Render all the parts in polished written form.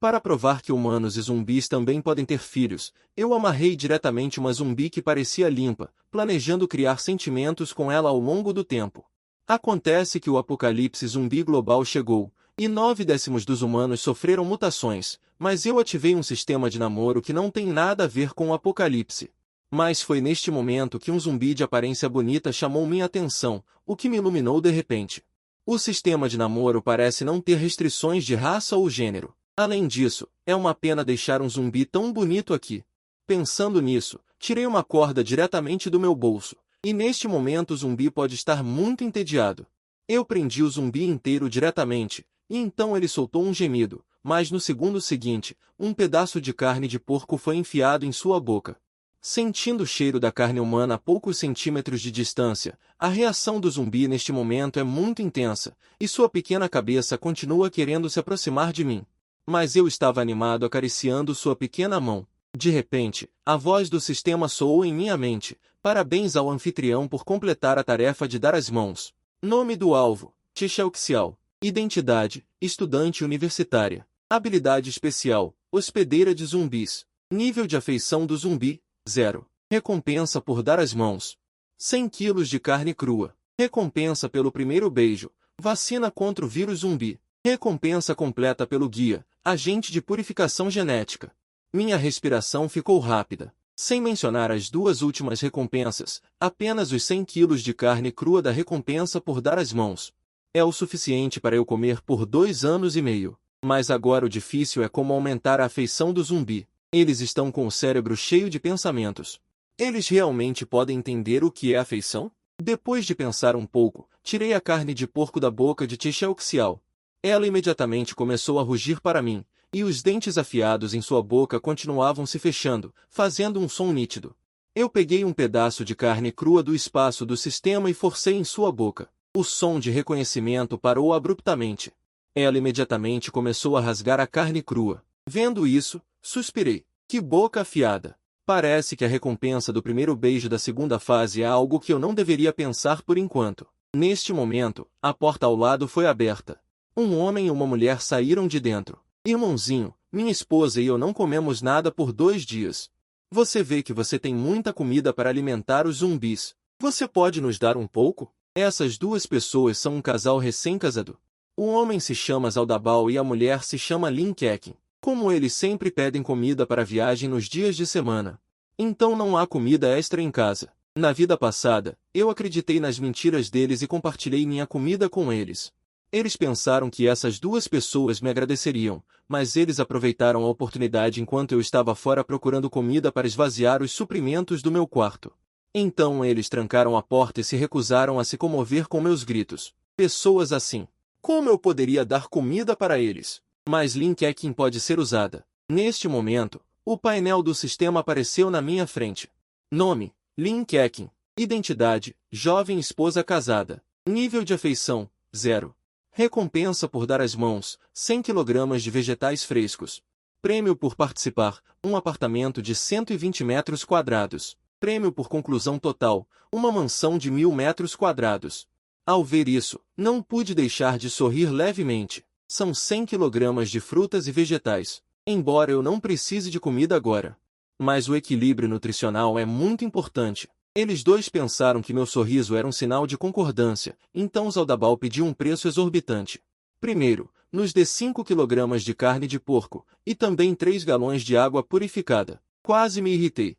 Para provar que humanos e zumbis também podem ter filhos, eu amarrei diretamente uma zumbi que parecia limpa, planejando criar sentimentos com ela ao longo do tempo. Acontece que o apocalipse zumbi global chegou, e 9/10 dos humanos sofreram mutações, mas eu ativei um sistema de namoro que não tem nada a ver com o apocalipse. Mas foi neste momento que um zumbi de aparência bonita chamou minha atenção, o que me iluminou de repente. O sistema de namoro parece não ter restrições de raça ou gênero. Além disso, é uma pena deixar um zumbi tão bonito aqui. Pensando nisso, tirei uma corda diretamente do meu bolso, e neste momento o zumbi pode estar muito entediado. Eu prendi o zumbi inteiro diretamente, e então ele soltou um gemido, mas no segundo seguinte, um pedaço de carne de porco foi enfiado em sua boca. Sentindo o cheiro da carne humana a poucos centímetros de distância, a reação do zumbi neste momento é muito intensa, e sua pequena cabeça continua querendo se aproximar de mim. Mas eu estava animado acariciando sua pequena mão. De repente, a voz do sistema soou em minha mente. Parabéns ao anfitrião por completar a tarefa de dar as mãos. Nome do alvo: Tixelxial. Identidade: estudante universitária. Habilidade especial: hospedeira de zumbis. Nível de afeição do zumbi: 0. Recompensa por dar as mãos: 100 kg de carne crua. Recompensa pelo primeiro beijo: vacina contra o vírus zumbi. Recompensa completa pelo guia: agente de purificação genética. Minha respiração ficou rápida. Sem mencionar as duas últimas recompensas, apenas os 100 kg de carne crua da recompensa por dar as mãos. É o suficiente para eu comer por 2 anos e meio. Mas agora o difícil é como aumentar a afeição do zumbi. Eles estão com o cérebro cheio de pensamentos. Eles realmente podem entender o que é afeição? Depois de pensar um pouco, tirei a carne de porco da boca de Tixelxial. Ela imediatamente começou a rugir para mim, e os dentes afiados em sua boca continuavam se fechando, fazendo um som nítido. Eu peguei um pedaço de carne crua do espaço do sistema e forcei em sua boca. O som de reconhecimento parou abruptamente. Ela imediatamente começou a rasgar a carne crua. Vendo isso, suspirei. Que boca afiada! Parece que a recompensa do primeiro beijo da segunda fase é algo que eu não deveria pensar por enquanto. Neste momento, a porta ao lado foi aberta. Um homem e uma mulher saíram de dentro. Irmãozinho, minha esposa e eu não comemos nada por 2 dias. Você vê que você tem muita comida para alimentar os zumbis. Você pode nos dar um pouco? Essas duas pessoas são um casal recém-casado. O homem se chama Zaldabal e a mulher se chama Lin Kekin. Como eles sempre pedem comida para a viagem nos dias de semana. Então não há comida extra em casa. Na vida passada, eu acreditei nas mentiras deles e compartilhei minha comida com eles. Eles pensaram que essas duas pessoas me agradeceriam, mas eles aproveitaram a oportunidade enquanto eu estava fora procurando comida para esvaziar os suprimentos do meu quarto. Então eles trancaram a porta e se recusaram a se comover com meus gritos. Pessoas assim. Como eu poderia dar comida para eles? Mas Lin Kekin pode ser usada. Neste momento, o painel do sistema apareceu na minha frente. Nome: Lin Kekin. Identidade: jovem esposa casada. Nível de afeição: 0. Recompensa por dar as mãos: 100 kg de vegetais frescos. Prêmio por participar: um apartamento de 120 metros quadrados. Prêmio por conclusão total: uma mansão de 1000 metros quadrados. Ao ver isso, não pude deixar de sorrir levemente. São 100 kg de frutas e vegetais. Embora eu não precise de comida agora. Mas o equilíbrio nutricional é muito importante. Eles dois pensaram que meu sorriso era um sinal de concordância, então Zaldabal pediu um preço exorbitante. Primeiro, nos dê 5 kg de carne de porco, e também 3 galões de água purificada. Quase me irritei.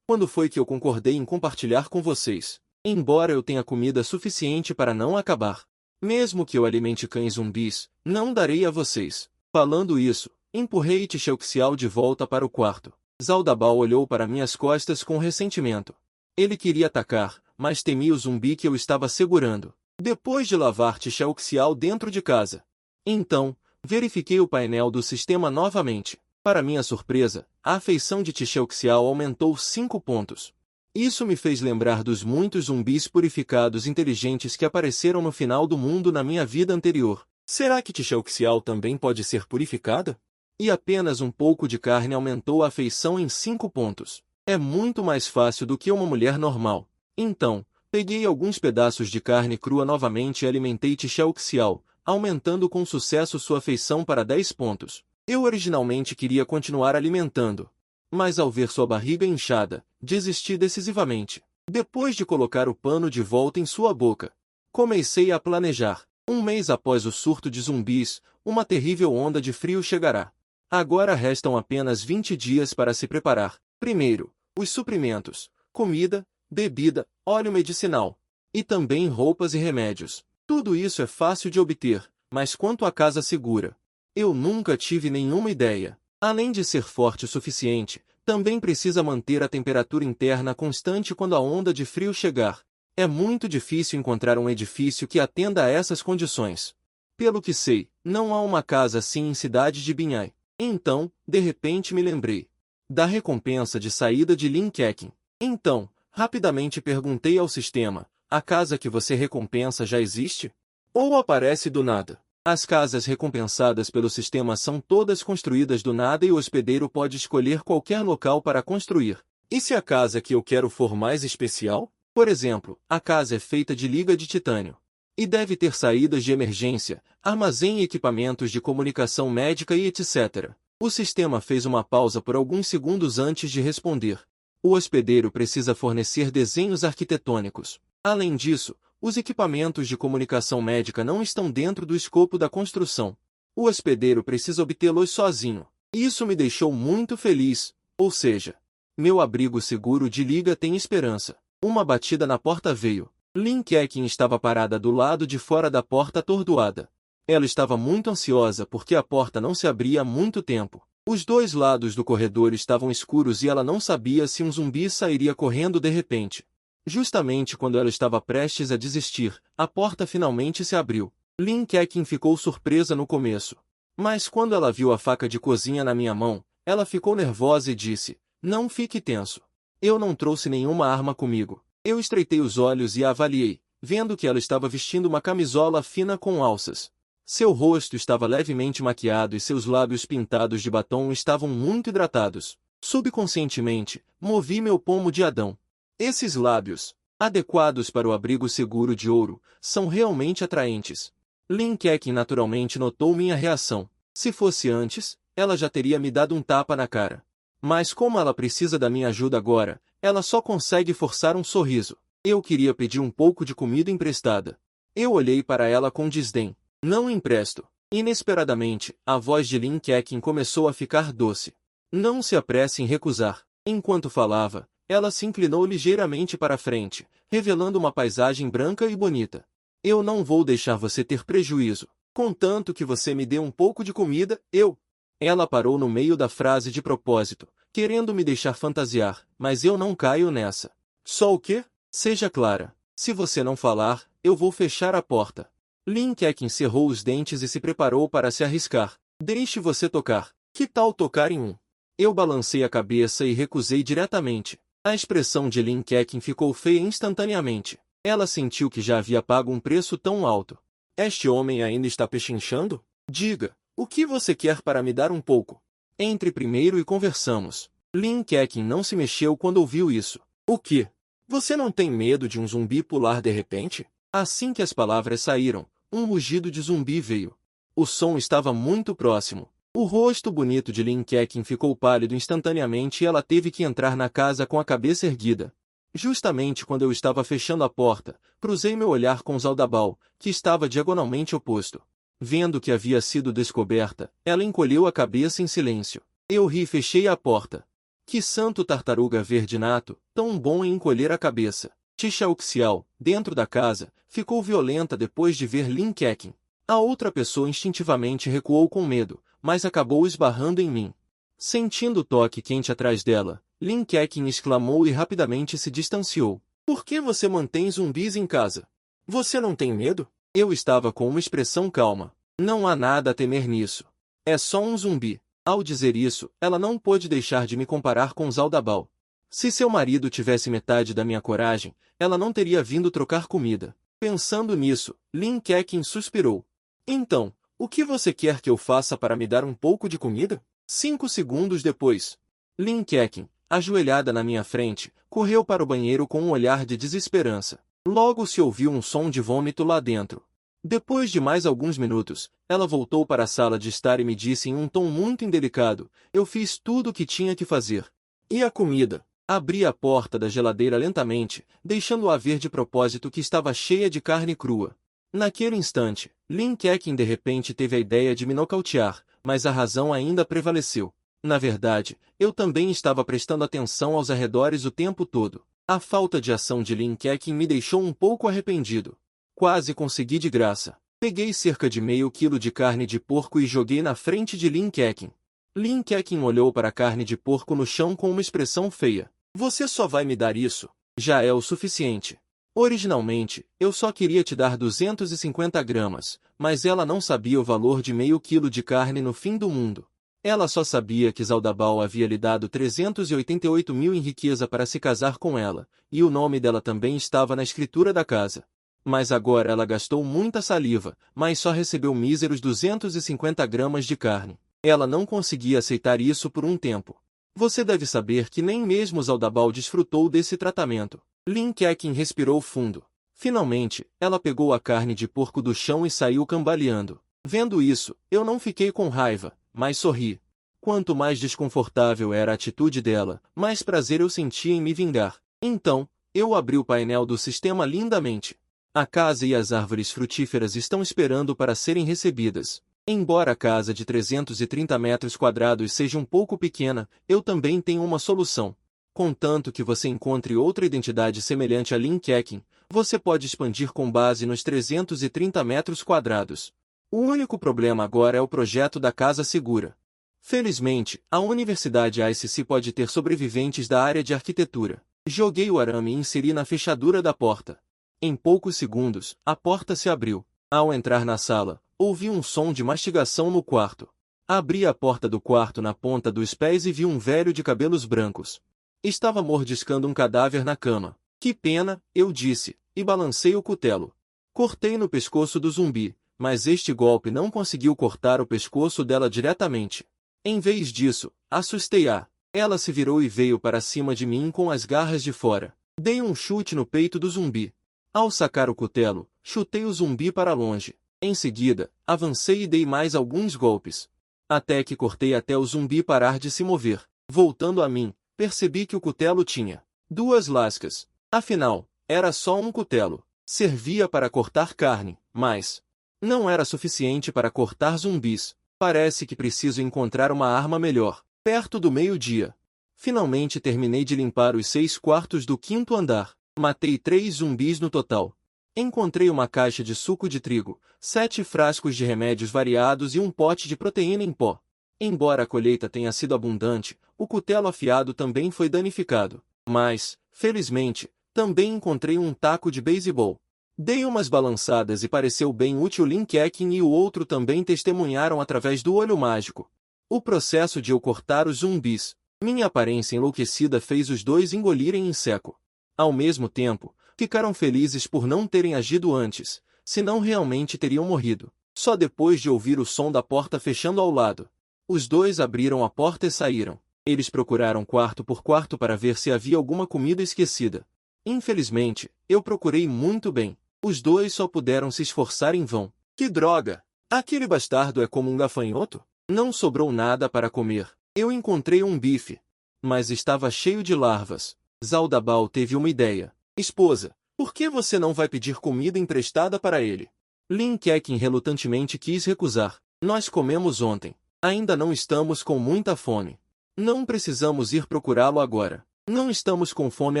Quando foi que eu concordei em compartilhar com vocês? Embora eu tenha comida suficiente para não acabar. Mesmo que eu alimente cães zumbis, não darei a vocês. Falando isso, empurrei Tixelxial de volta para o quarto. Zaldabal olhou para minhas costas com ressentimento. Ele queria atacar, mas temia o zumbi que eu estava segurando. Depois de lavar Tixelxial dentro de casa. Então, verifiquei o painel do sistema novamente. Para minha surpresa, a afeição de Tixelxial aumentou 5 pontos. Isso me fez lembrar dos muitos zumbis purificados inteligentes que apareceram no final do mundo na minha vida anterior. Será que Tixelxial também pode ser purificada? E apenas um pouco de carne aumentou a afeição em 5 pontos. É muito mais fácil do que uma mulher normal. Então, peguei alguns pedaços de carne crua novamente e alimentei Tixelxial, aumentando com sucesso sua afeição para 10 pontos. Eu originalmente queria continuar alimentando, mas ao ver sua barriga inchada, desisti decisivamente. Depois de colocar o pano de volta em sua boca, comecei a planejar. Um mês após o surto de zumbis, uma terrível onda de frio chegará. Agora restam apenas 20 dias para se preparar. Primeiro, os suprimentos, comida, bebida, óleo medicinal, e também roupas e remédios. Tudo isso é fácil de obter, mas quanto à casa segura? Eu nunca tive nenhuma ideia. Além de ser forte o suficiente, também precisa manter a temperatura interna constante quando a onda de frio chegar. É muito difícil encontrar um edifício que atenda a essas condições. Pelo que sei, não há uma casa assim em cidade de Binhai. Então, de repente me lembrei da recompensa de saída de Linkekin. Então, rapidamente perguntei ao sistema, a casa que você recompensa já existe? Ou aparece do nada? As casas recompensadas pelo sistema são todas construídas do nada e o hospedeiro pode escolher qualquer local para construir. E se a casa que eu quero for mais especial? Por exemplo, a casa é feita de liga de titânio. E deve ter saídas de emergência, armazém e equipamentos de comunicação médica e etc. O sistema fez uma pausa por alguns segundos antes de responder. O hospedeiro precisa fornecer desenhos arquitetônicos. Além disso, os equipamentos de comunicação médica não estão dentro do escopo da construção. O hospedeiro precisa obtê-los sozinho. Isso me deixou muito feliz, ou seja, meu abrigo seguro de liga tem esperança. Uma batida na porta veio. Linkekin estava parada do lado de fora da porta atordoada. Ela estava muito ansiosa porque a porta não se abria há muito tempo. Os dois lados do corredor estavam escuros e ela não sabia se um zumbi sairia correndo de repente. Justamente quando ela estava prestes a desistir, a porta finalmente se abriu. Linkekin ficou surpresa no começo. Mas quando ela viu a faca de cozinha na minha mão, ela ficou nervosa e disse, não fique tenso. Eu não trouxe nenhuma arma comigo. Eu estreitei os olhos e a avaliei, vendo que ela estava vestindo uma camisola fina com alças. Seu rosto estava levemente maquiado e seus lábios pintados de batom estavam muito hidratados. Subconscientemente, movi meu pomo de Adão. Esses lábios, adequados para o abrigo seguro de ouro, são realmente atraentes. Linkekin naturalmente notou minha reação. Se fosse antes, ela já teria me dado um tapa na cara. Mas como ela precisa da minha ajuda agora, ela só consegue forçar um sorriso. Eu queria pedir um pouco de comida emprestada. Eu olhei para ela com desdém. Não empresto. Inesperadamente, a voz de Linkekin começou a ficar doce. Não se apresse em recusar. Enquanto falava, ela se inclinou ligeiramente para a frente, revelando uma paisagem branca e bonita. Eu não vou deixar você ter prejuízo. Contanto que você me dê um pouco de comida, eu... Ela parou no meio da frase de propósito, querendo me deixar fantasiar, mas eu não caio nessa. Só o quê? Seja clara. Se você não falar, eu vou fechar a porta. Linkekin cerrou os dentes e se preparou para se arriscar. Deixe você tocar. Que tal tocar em um? Eu balancei a cabeça e recusei diretamente. A expressão de Linkekin ficou feia instantaneamente. Ela sentiu que já havia pago um preço tão alto. Este homem ainda está pechinchando? Diga, o que você quer para me dar um pouco? Entre primeiro e conversamos. Linkekin não se mexeu quando ouviu isso. O que? Você não tem medo de um zumbi pular de repente? Assim que as palavras saíram, um rugido de zumbi veio. O som estava muito próximo. O rosto bonito de Linkekin ficou pálido instantaneamente e ela teve que entrar na casa com a cabeça erguida. Justamente quando eu estava fechando a porta, cruzei meu olhar com Zaldabal, que estava diagonalmente oposto. Vendo que havia sido descoberta, ela encolheu a cabeça em silêncio. Eu ri e fechei a porta. Que santo tartaruga verde nato, tão bom em encolher a cabeça. Xiaoxiao, dentro da casa, ficou violenta depois de ver Linkekin. A outra pessoa instintivamente recuou com medo, mas acabou esbarrando em mim. Sentindo o toque quente atrás dela, Linkekin exclamou e rapidamente se distanciou. Por que você mantém zumbis em casa? Você não tem medo? Eu estava com uma expressão calma. Não há nada a temer nisso. É só um zumbi. Ao dizer isso, ela não pôde deixar de me comparar com Zaldabal. Se seu marido tivesse metade da minha coragem, ela não teria vindo trocar comida. Pensando nisso, Linkekin suspirou. Então, o que você quer que eu faça para me dar um pouco de comida? 5 segundos depois, Linkekin, ajoelhada na minha frente, correu para o banheiro com um olhar de desesperança. Logo se ouviu um som de vômito lá dentro. Depois de mais alguns minutos, ela voltou para a sala de estar e me disse em um tom muito indelicado: eu fiz tudo o que tinha que fazer. E a comida? Abri a porta da geladeira lentamente, deixando-a ver de propósito que estava cheia de carne crua. Naquele instante, Lin Keqing de repente teve a ideia de me nocautear, mas a razão ainda prevaleceu. Na verdade, eu também estava prestando atenção aos arredores o tempo todo. A falta de ação de Lin Keqing me deixou um pouco arrependido. Quase consegui de graça. Peguei cerca de meio quilo de carne de porco e joguei na frente de Lin Keqing. Lin Keqing olhou para a carne de porco no chão com uma expressão feia. Você só vai me dar isso? Já é o suficiente. Originalmente, eu só queria te dar 250 gramas, mas ela não sabia o valor de meio quilo de carne no fim do mundo. Ela só sabia que Zaldabal havia lhe dado 388 mil em riqueza para se casar com ela, e o nome dela também estava na escritura da casa. Mas agora ela gastou muita saliva, mas só recebeu míseros 250 gramas de carne. Ela não conseguia aceitar isso por um tempo. Você deve saber que nem mesmo Zaldabal desfrutou desse tratamento. Lin Keqing respirou fundo. Finalmente, ela pegou a carne de porco do chão e saiu cambaleando. Vendo isso, eu não fiquei com raiva, mas sorri. Quanto mais desconfortável era a atitude dela, mais prazer eu sentia em me vingar. Então, eu abri o painel do sistema lindamente. A casa e as árvores frutíferas estão esperando para serem recebidas. Embora a casa de 330 metros quadrados seja um pouco pequena, eu também tenho uma solução. Contanto que você encontre outra identidade semelhante a Lin Keqing, você pode expandir com base nos 330 metros quadrados. O único problema agora é o projeto da casa segura. Felizmente, a Universidade ICC pode ter sobreviventes da área de arquitetura. Joguei o arame e inseri na fechadura da porta. Em poucos segundos, a porta se abriu. Ao entrar na sala, ouvi um som de mastigação no quarto. Abri a porta do quarto na ponta dos pés e vi um velho de cabelos brancos. Estava mordiscando um cadáver na cama. Que pena, eu disse, e balancei o cutelo. Cortei no pescoço do zumbi, mas este golpe não conseguiu cortar o pescoço dela diretamente. Em vez disso, assustei-a. Ela se virou e veio para cima de mim com as garras de fora. Dei um chute no peito do zumbi. Ao sacar o cutelo, chutei o zumbi para longe. Em seguida, avancei e dei mais alguns golpes. Até que cortei até o zumbi parar de se mover. Voltando a mim, percebi que o cutelo tinha 2 lascas. Afinal, era só um cutelo. Servia para cortar carne, mas não era suficiente para cortar zumbis. Parece que preciso encontrar uma arma melhor. Perto do meio-dia. Finalmente terminei de limpar os 6/4 do 5º andar. Matei 3 zumbis no total. Encontrei uma caixa de suco de trigo, 7 frascos de remédios variados e um pote de proteína em pó. Embora a colheita tenha sido abundante, o cutelo afiado também foi danificado. Mas, felizmente, também encontrei um taco de beisebol. Dei umas balançadas e pareceu bem útil. Lin Keqing e o outro também testemunharam através do olho mágico o processo de eu cortar os zumbis. Minha aparência enlouquecida fez os dois engolirem em seco. Ao mesmo tempo, ficaram felizes por não terem agido antes, senão realmente teriam morrido. Só depois de ouvir o som da porta fechando ao lado. Os dois abriram a porta e saíram. Eles procuraram quarto por quarto para ver se havia alguma comida esquecida. Infelizmente, eu procurei muito bem. Os dois só puderam se esforçar em vão. Que droga! Aquele bastardo é como um gafanhoto? Não sobrou nada para comer. Eu encontrei um bife, mas estava cheio de larvas. Zaldabal teve uma ideia. Esposa, por que você não vai pedir comida emprestada para ele? Lin Keqing relutantemente quis recusar. Nós comemos ontem. Ainda não estamos com muita fome. Não precisamos ir procurá-lo agora. Não estamos com fome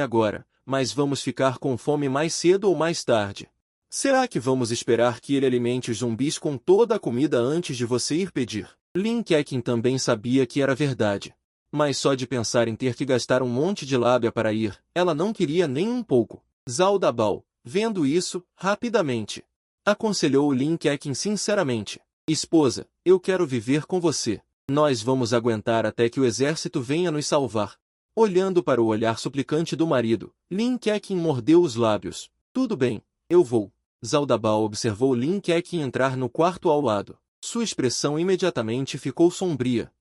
agora, mas vamos ficar com fome mais cedo ou mais tarde. Será que vamos esperar que ele alimente os zumbis com toda a comida antes de você ir pedir? Lin Keqing também sabia que era verdade. Mas só de pensar em ter que gastar um monte de lábia para ir, ela não queria nem um pouco. Zaldabal, vendo isso, rapidamente aconselhou Lin Keqing sinceramente. Esposa, eu quero viver com você. Nós vamos aguentar até que o exército venha nos salvar. Olhando para o olhar suplicante do marido, Lin Keqing mordeu os lábios. Tudo bem, eu vou. Zaldabal observou Lin Keqing entrar no quarto ao lado. Sua expressão imediatamente ficou sombria.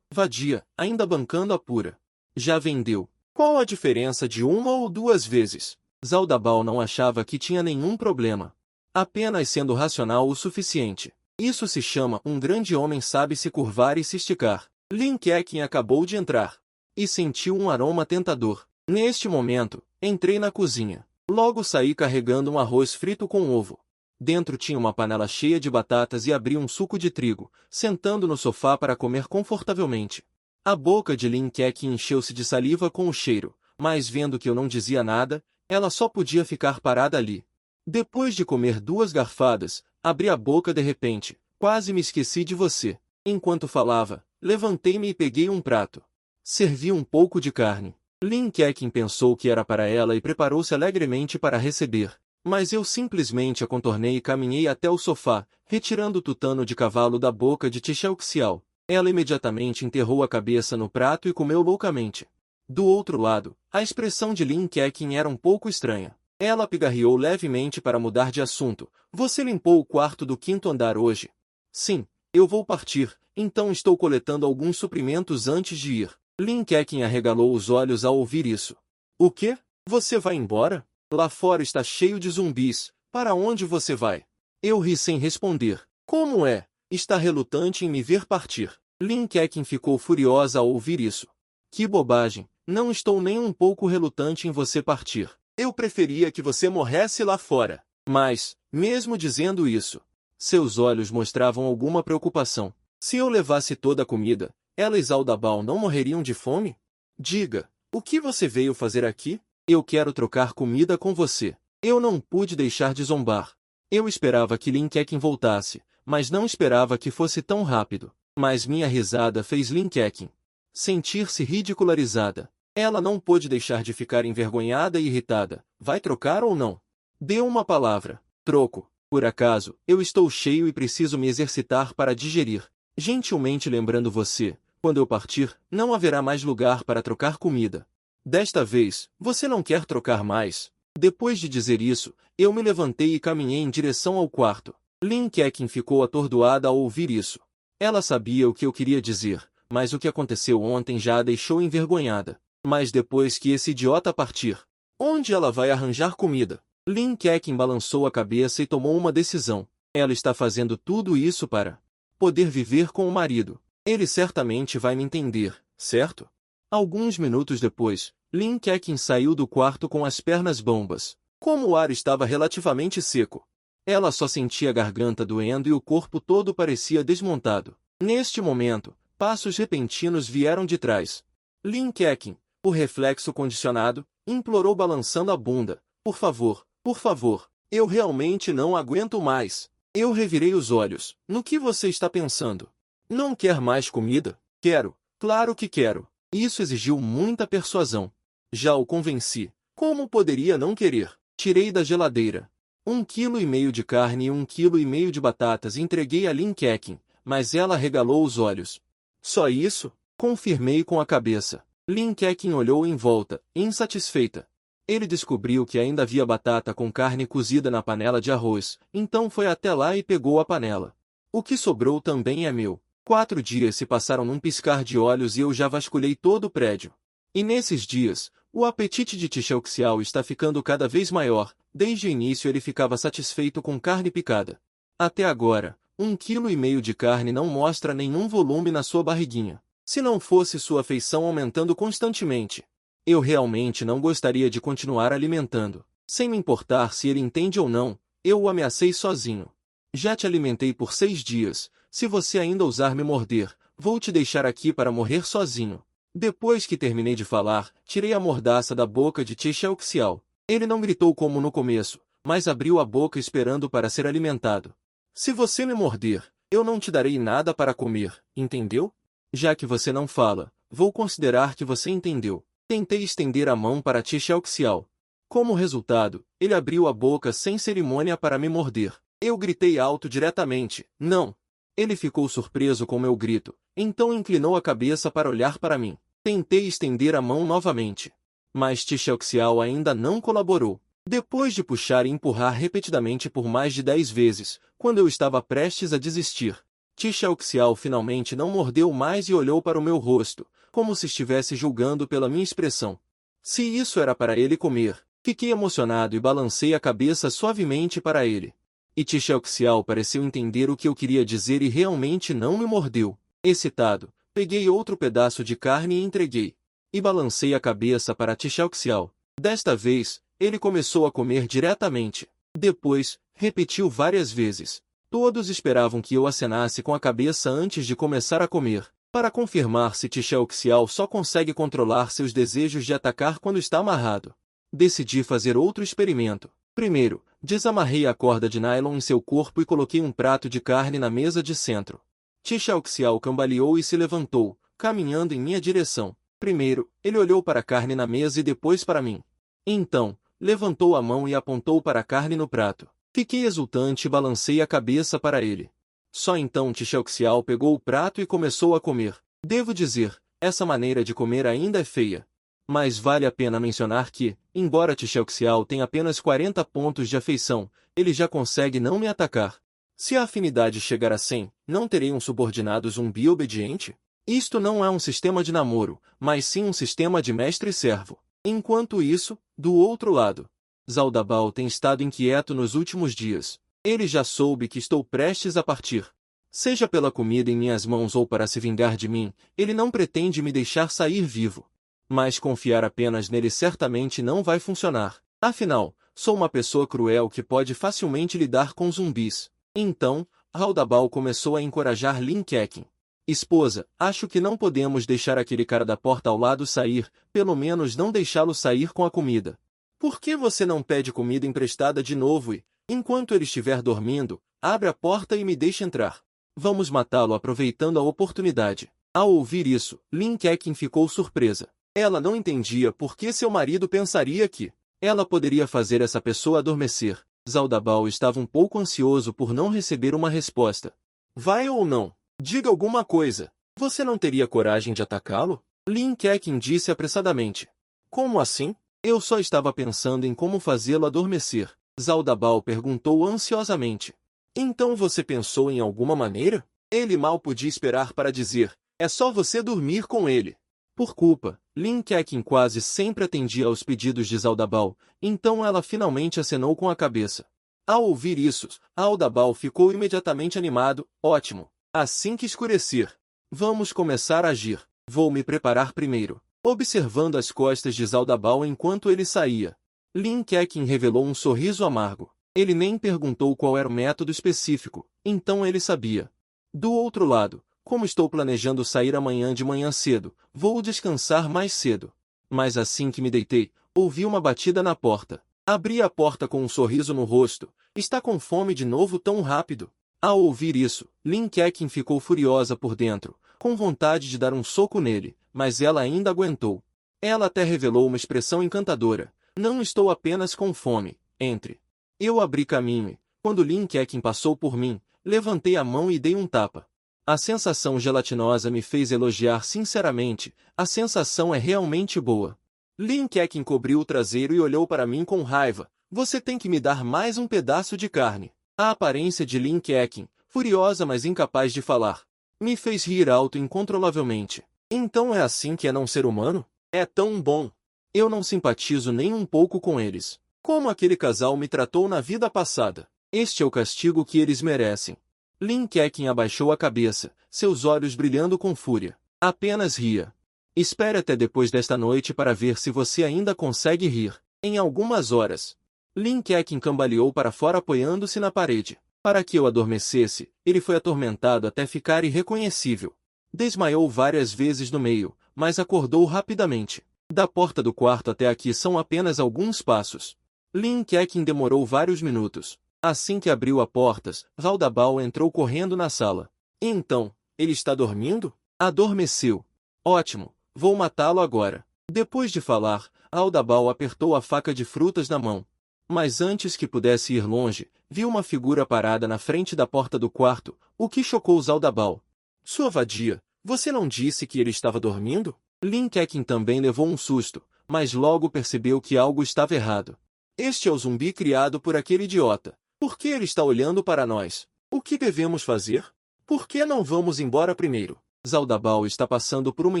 Vadia, ainda bancando a pura. Já vendeu. Qual a diferença de 1 ou 2 vezes? Zaldabal não achava que tinha nenhum problema. apenas sendo racional o suficiente. Isso se chama um grande homem sabe se curvar e se esticar. Lin Keqing acabou de entrar e sentiu um aroma tentador. Neste momento, entrei na cozinha. Logo saí carregando um arroz frito com ovo. Dentro tinha uma panela cheia de batatas e abri um suco de trigo, sentando no sofá para comer confortavelmente. A boca de Lin Keqing encheu-se de saliva com o cheiro, mas vendo que eu não dizia nada, ela só podia ficar parada ali. Depois de comer 2 garfadas, abri a boca de repente. Quase me esqueci de você. Enquanto falava, levantei-me e peguei um prato. Servi um pouco de carne. Lin Keqing pensou que era para ela e preparou-se alegremente para receber. Mas eu simplesmente a contornei e caminhei até o sofá, retirando o tutano de cavalo da boca de Tixelxiao. Ela imediatamente enterrou a cabeça no prato e comeu loucamente. Do outro lado, a expressão de Lin Keqing era um pouco estranha. Ela pigarreou levemente para mudar de assunto. Você limpou o quarto do 5º andar hoje? Sim, eu vou partir, então estou coletando alguns suprimentos antes de ir. Lin Keqing arregalou os olhos ao ouvir isso. O quê? Você vai embora? Lá fora está cheio de zumbis. Para onde você vai? Eu ri sem responder. Como é? Está relutante em me ver partir. Lin Keqing ficou furiosa ao ouvir isso. Que bobagem! Não estou nem um pouco relutante em você partir. Eu preferia que você morresse lá fora. Mas, mesmo dizendo isso, seus olhos mostravam alguma preocupação. Se eu levasse toda a comida, ela e Zaldabal não morreriam de fome? Diga, o que você veio fazer aqui? Eu quero trocar comida com você. Eu não pude deixar de zombar. Eu esperava que Lin Keqing voltasse, mas não esperava que fosse tão rápido. Mas minha risada fez Lin Keqing sentir-se ridicularizada. Ela não pôde deixar de ficar envergonhada e irritada. Vai trocar ou não? Dê uma palavra. Troco. Por acaso, eu estou cheio e preciso me exercitar para digerir. Gentilmente lembrando você, quando eu partir, não haverá mais lugar para trocar comida. Desta vez, você não quer trocar mais? Depois de dizer isso, eu me levantei e caminhei em direção ao quarto. Lin Keqing ficou atordoada ao ouvir isso. Ela sabia o que eu queria dizer, mas o que aconteceu ontem já a deixou envergonhada. Mas depois que esse idiota partir, onde ela vai arranjar comida? Lin Keqing balançou a cabeça e tomou uma decisão. Ela está fazendo tudo isso para poder viver com o marido. Ele certamente vai me entender, certo? Alguns minutos depois, Lin Keqing saiu do quarto com as pernas bambas. Como o ar estava relativamente seco, ela só sentia a garganta doendo e o corpo todo parecia desmontado. Neste momento, passos repentinos vieram de trás. Lin Keqing, o reflexo condicionado, implorou balançando a bunda. Por favor, eu realmente não aguento mais. Eu revirei os olhos. No que você está pensando? Não quer mais comida? Quero, claro que quero. Isso exigiu muita persuasão. Já o convenci. Como poderia não querer? Tirei da geladeira 1,5 kg de carne e 1,5 kg de batatas e entreguei a Lin Keqing, mas ela regalou os olhos. Só isso? Confirmei com a cabeça. Lin Keqing olhou em volta, insatisfeita. Ele descobriu que ainda havia batata com carne cozida na panela de arroz, então foi até lá e pegou a panela. O que sobrou também é meu. 4 dias se passaram num piscar de olhos e eu já vasculhei todo o prédio. E nesses dias, o apetite de Tixelxiao está ficando cada vez maior. Desde o início ele ficava satisfeito com carne picada. Até agora, 1,5 kg de carne não mostra nenhum volume na sua barriguinha. Se não fosse sua feição aumentando constantemente, eu realmente não gostaria de continuar alimentando. Sem me importar se ele entende ou não, eu o ameacei sozinho. Já te alimentei por 6 dias, se você ainda ousar me morder, vou te deixar aqui para morrer sozinho. Depois que terminei de falar, tirei a mordaça da boca de Tixelxiao. Ele não gritou como no começo, mas abriu a boca esperando para ser alimentado. Se você me morder, eu não te darei nada para comer, entendeu? Já que você não fala, vou considerar que você entendeu. Tentei estender a mão para Tixelxiao. Como resultado, ele abriu a boca sem cerimônia para me morder. Eu gritei alto diretamente, não! Ele ficou surpreso com meu grito, então inclinou a cabeça para olhar para mim. Tentei estender a mão novamente. Mas Tixelxiao ainda não colaborou. Depois de puxar e empurrar repetidamente por mais de 10 vezes, quando eu estava prestes a desistir, Tixelxiao finalmente não mordeu mais e olhou para o meu rosto, como se estivesse julgando pela minha expressão. Se isso era para ele comer, fiquei emocionado e balancei a cabeça suavemente para ele. E Xiao pareceu entender o que eu queria dizer e realmente não me mordeu. Excitado, peguei outro pedaço de carne e entreguei. E balancei a cabeça para Xiao. Desta vez, ele começou a comer diretamente. Depois, repetiu várias vezes. Todos esperavam que eu acenasse com a cabeça antes de começar a comer, para confirmar se Xiao só consegue controlar seus desejos de atacar quando está amarrado. Decidi fazer outro experimento. Primeiro, desamarrei a corda de nylon em seu corpo e coloquei um prato de carne na mesa de centro. Xiao cambaleou e se levantou, caminhando em minha direção. Primeiro, ele olhou para a carne na mesa e depois para mim. Então, levantou a mão e apontou para a carne no prato. Fiquei exultante e balancei a cabeça para ele. Só então Xiao pegou o prato e começou a comer. Devo dizer, essa maneira de comer ainda é feia. Mas vale a pena mencionar que, embora Xiao tenha apenas 40 pontos de afeição, ele já consegue não me atacar. Se a afinidade chegar a 100, não terei um subordinado zumbi obediente? Isto não é um sistema de namoro, mas sim um sistema de mestre e servo. Enquanto isso, do outro lado, Zhao Dabao tem estado inquieto nos últimos dias. Ele já soube que estou prestes a partir. Seja pela comida em minhas mãos ou para se vingar de mim, ele não pretende me deixar sair vivo. Mas confiar apenas nele certamente não vai funcionar. Afinal, sou uma pessoa cruel que pode facilmente lidar com zumbis. Então, Zhao Dabao começou a encorajar Lin Keqing. Esposa, acho que não podemos deixar aquele cara da porta ao lado sair, pelo menos não deixá-lo sair com a comida. Por que você não pede comida emprestada de novo e, enquanto ele estiver dormindo, abre a porta e me deixa entrar? Vamos matá-lo aproveitando a oportunidade. Ao ouvir isso, Lin Keqing ficou surpresa. Ela não entendia por que seu marido pensaria que ela poderia fazer essa pessoa adormecer. Zhao Dabao estava um pouco ansioso por não receber uma resposta. Vai ou não? Diga alguma coisa. Você não teria coragem de atacá-lo? Lin Keqing disse apressadamente. Como assim? Eu só estava pensando em como fazê-lo adormecer. Zhao Dabao perguntou ansiosamente. Então você pensou em alguma maneira? Ele mal podia esperar para dizer. É só você dormir com ele. Por culpa, Lin Keqing quase sempre atendia aos pedidos de Zhao Dabao, então ela finalmente acenou com a cabeça. Ao ouvir isso, Zhao Dabao ficou imediatamente animado. Ótimo! Assim que escurecer, vamos começar a agir. Vou me preparar primeiro. Observando as costas de Zhao Dabao enquanto ele saía, Lin Keqing revelou um sorriso amargo. Ele nem perguntou qual era o método específico, então ele sabia. Do outro lado, como estou planejando sair amanhã de manhã cedo, vou descansar mais cedo. Mas assim que me deitei, ouvi uma batida na porta. Abri a porta com um sorriso no rosto. Está com fome de novo tão rápido? Ao ouvir isso, Lin Keqing ficou furiosa por dentro, com vontade de dar um soco nele, mas ela ainda aguentou. Ela até revelou uma expressão encantadora. Não estou apenas com fome. Entre. Eu abri caminho e, quando Lin Keqing passou por mim, levantei a mão e dei um tapa. A sensação gelatinosa me fez elogiar sinceramente. A sensação é realmente boa. Lin Keqing cobriu o traseiro e olhou para mim com raiva. Você tem que me dar mais um pedaço de carne. A aparência de Lin Keqing, furiosa mas incapaz de falar, me fez rir alto incontrolavelmente. Então é assim que é não ser humano? É tão bom. Eu não simpatizo nem um pouco com eles. Como aquele casal me tratou na vida passada. Este é o castigo que eles merecem. Lin Keqing abaixou a cabeça, seus olhos brilhando com fúria. Apenas ria. Espere até depois desta noite para ver se você ainda consegue rir. Em algumas horas, Lin Keqing cambaleou para fora apoiando-se na parede. Para que eu adormecesse, ele foi atormentado até ficar irreconhecível. Desmaiou várias vezes no meio, mas acordou rapidamente. Da porta do quarto até aqui são apenas alguns passos. Lin Keqing demorou vários minutos. Assim que abriu a porta, Zhao Dabao entrou correndo na sala. Então, ele está dormindo? Adormeceu. Ótimo, vou matá-lo agora. Depois de falar, Zhao Dabao apertou a faca de frutas na mão. Mas antes que pudesse ir longe, viu uma figura parada na frente da porta do quarto, o que chocou Zhao Dabao. Sua vadia, você não disse que ele estava dormindo? Lin Keqing também levou um susto, mas logo percebeu que algo estava errado. Este é o zumbi criado por aquele idiota. Por que ele está olhando para nós? O que devemos fazer? Por que não vamos embora primeiro? Zhao Dabao está passando por uma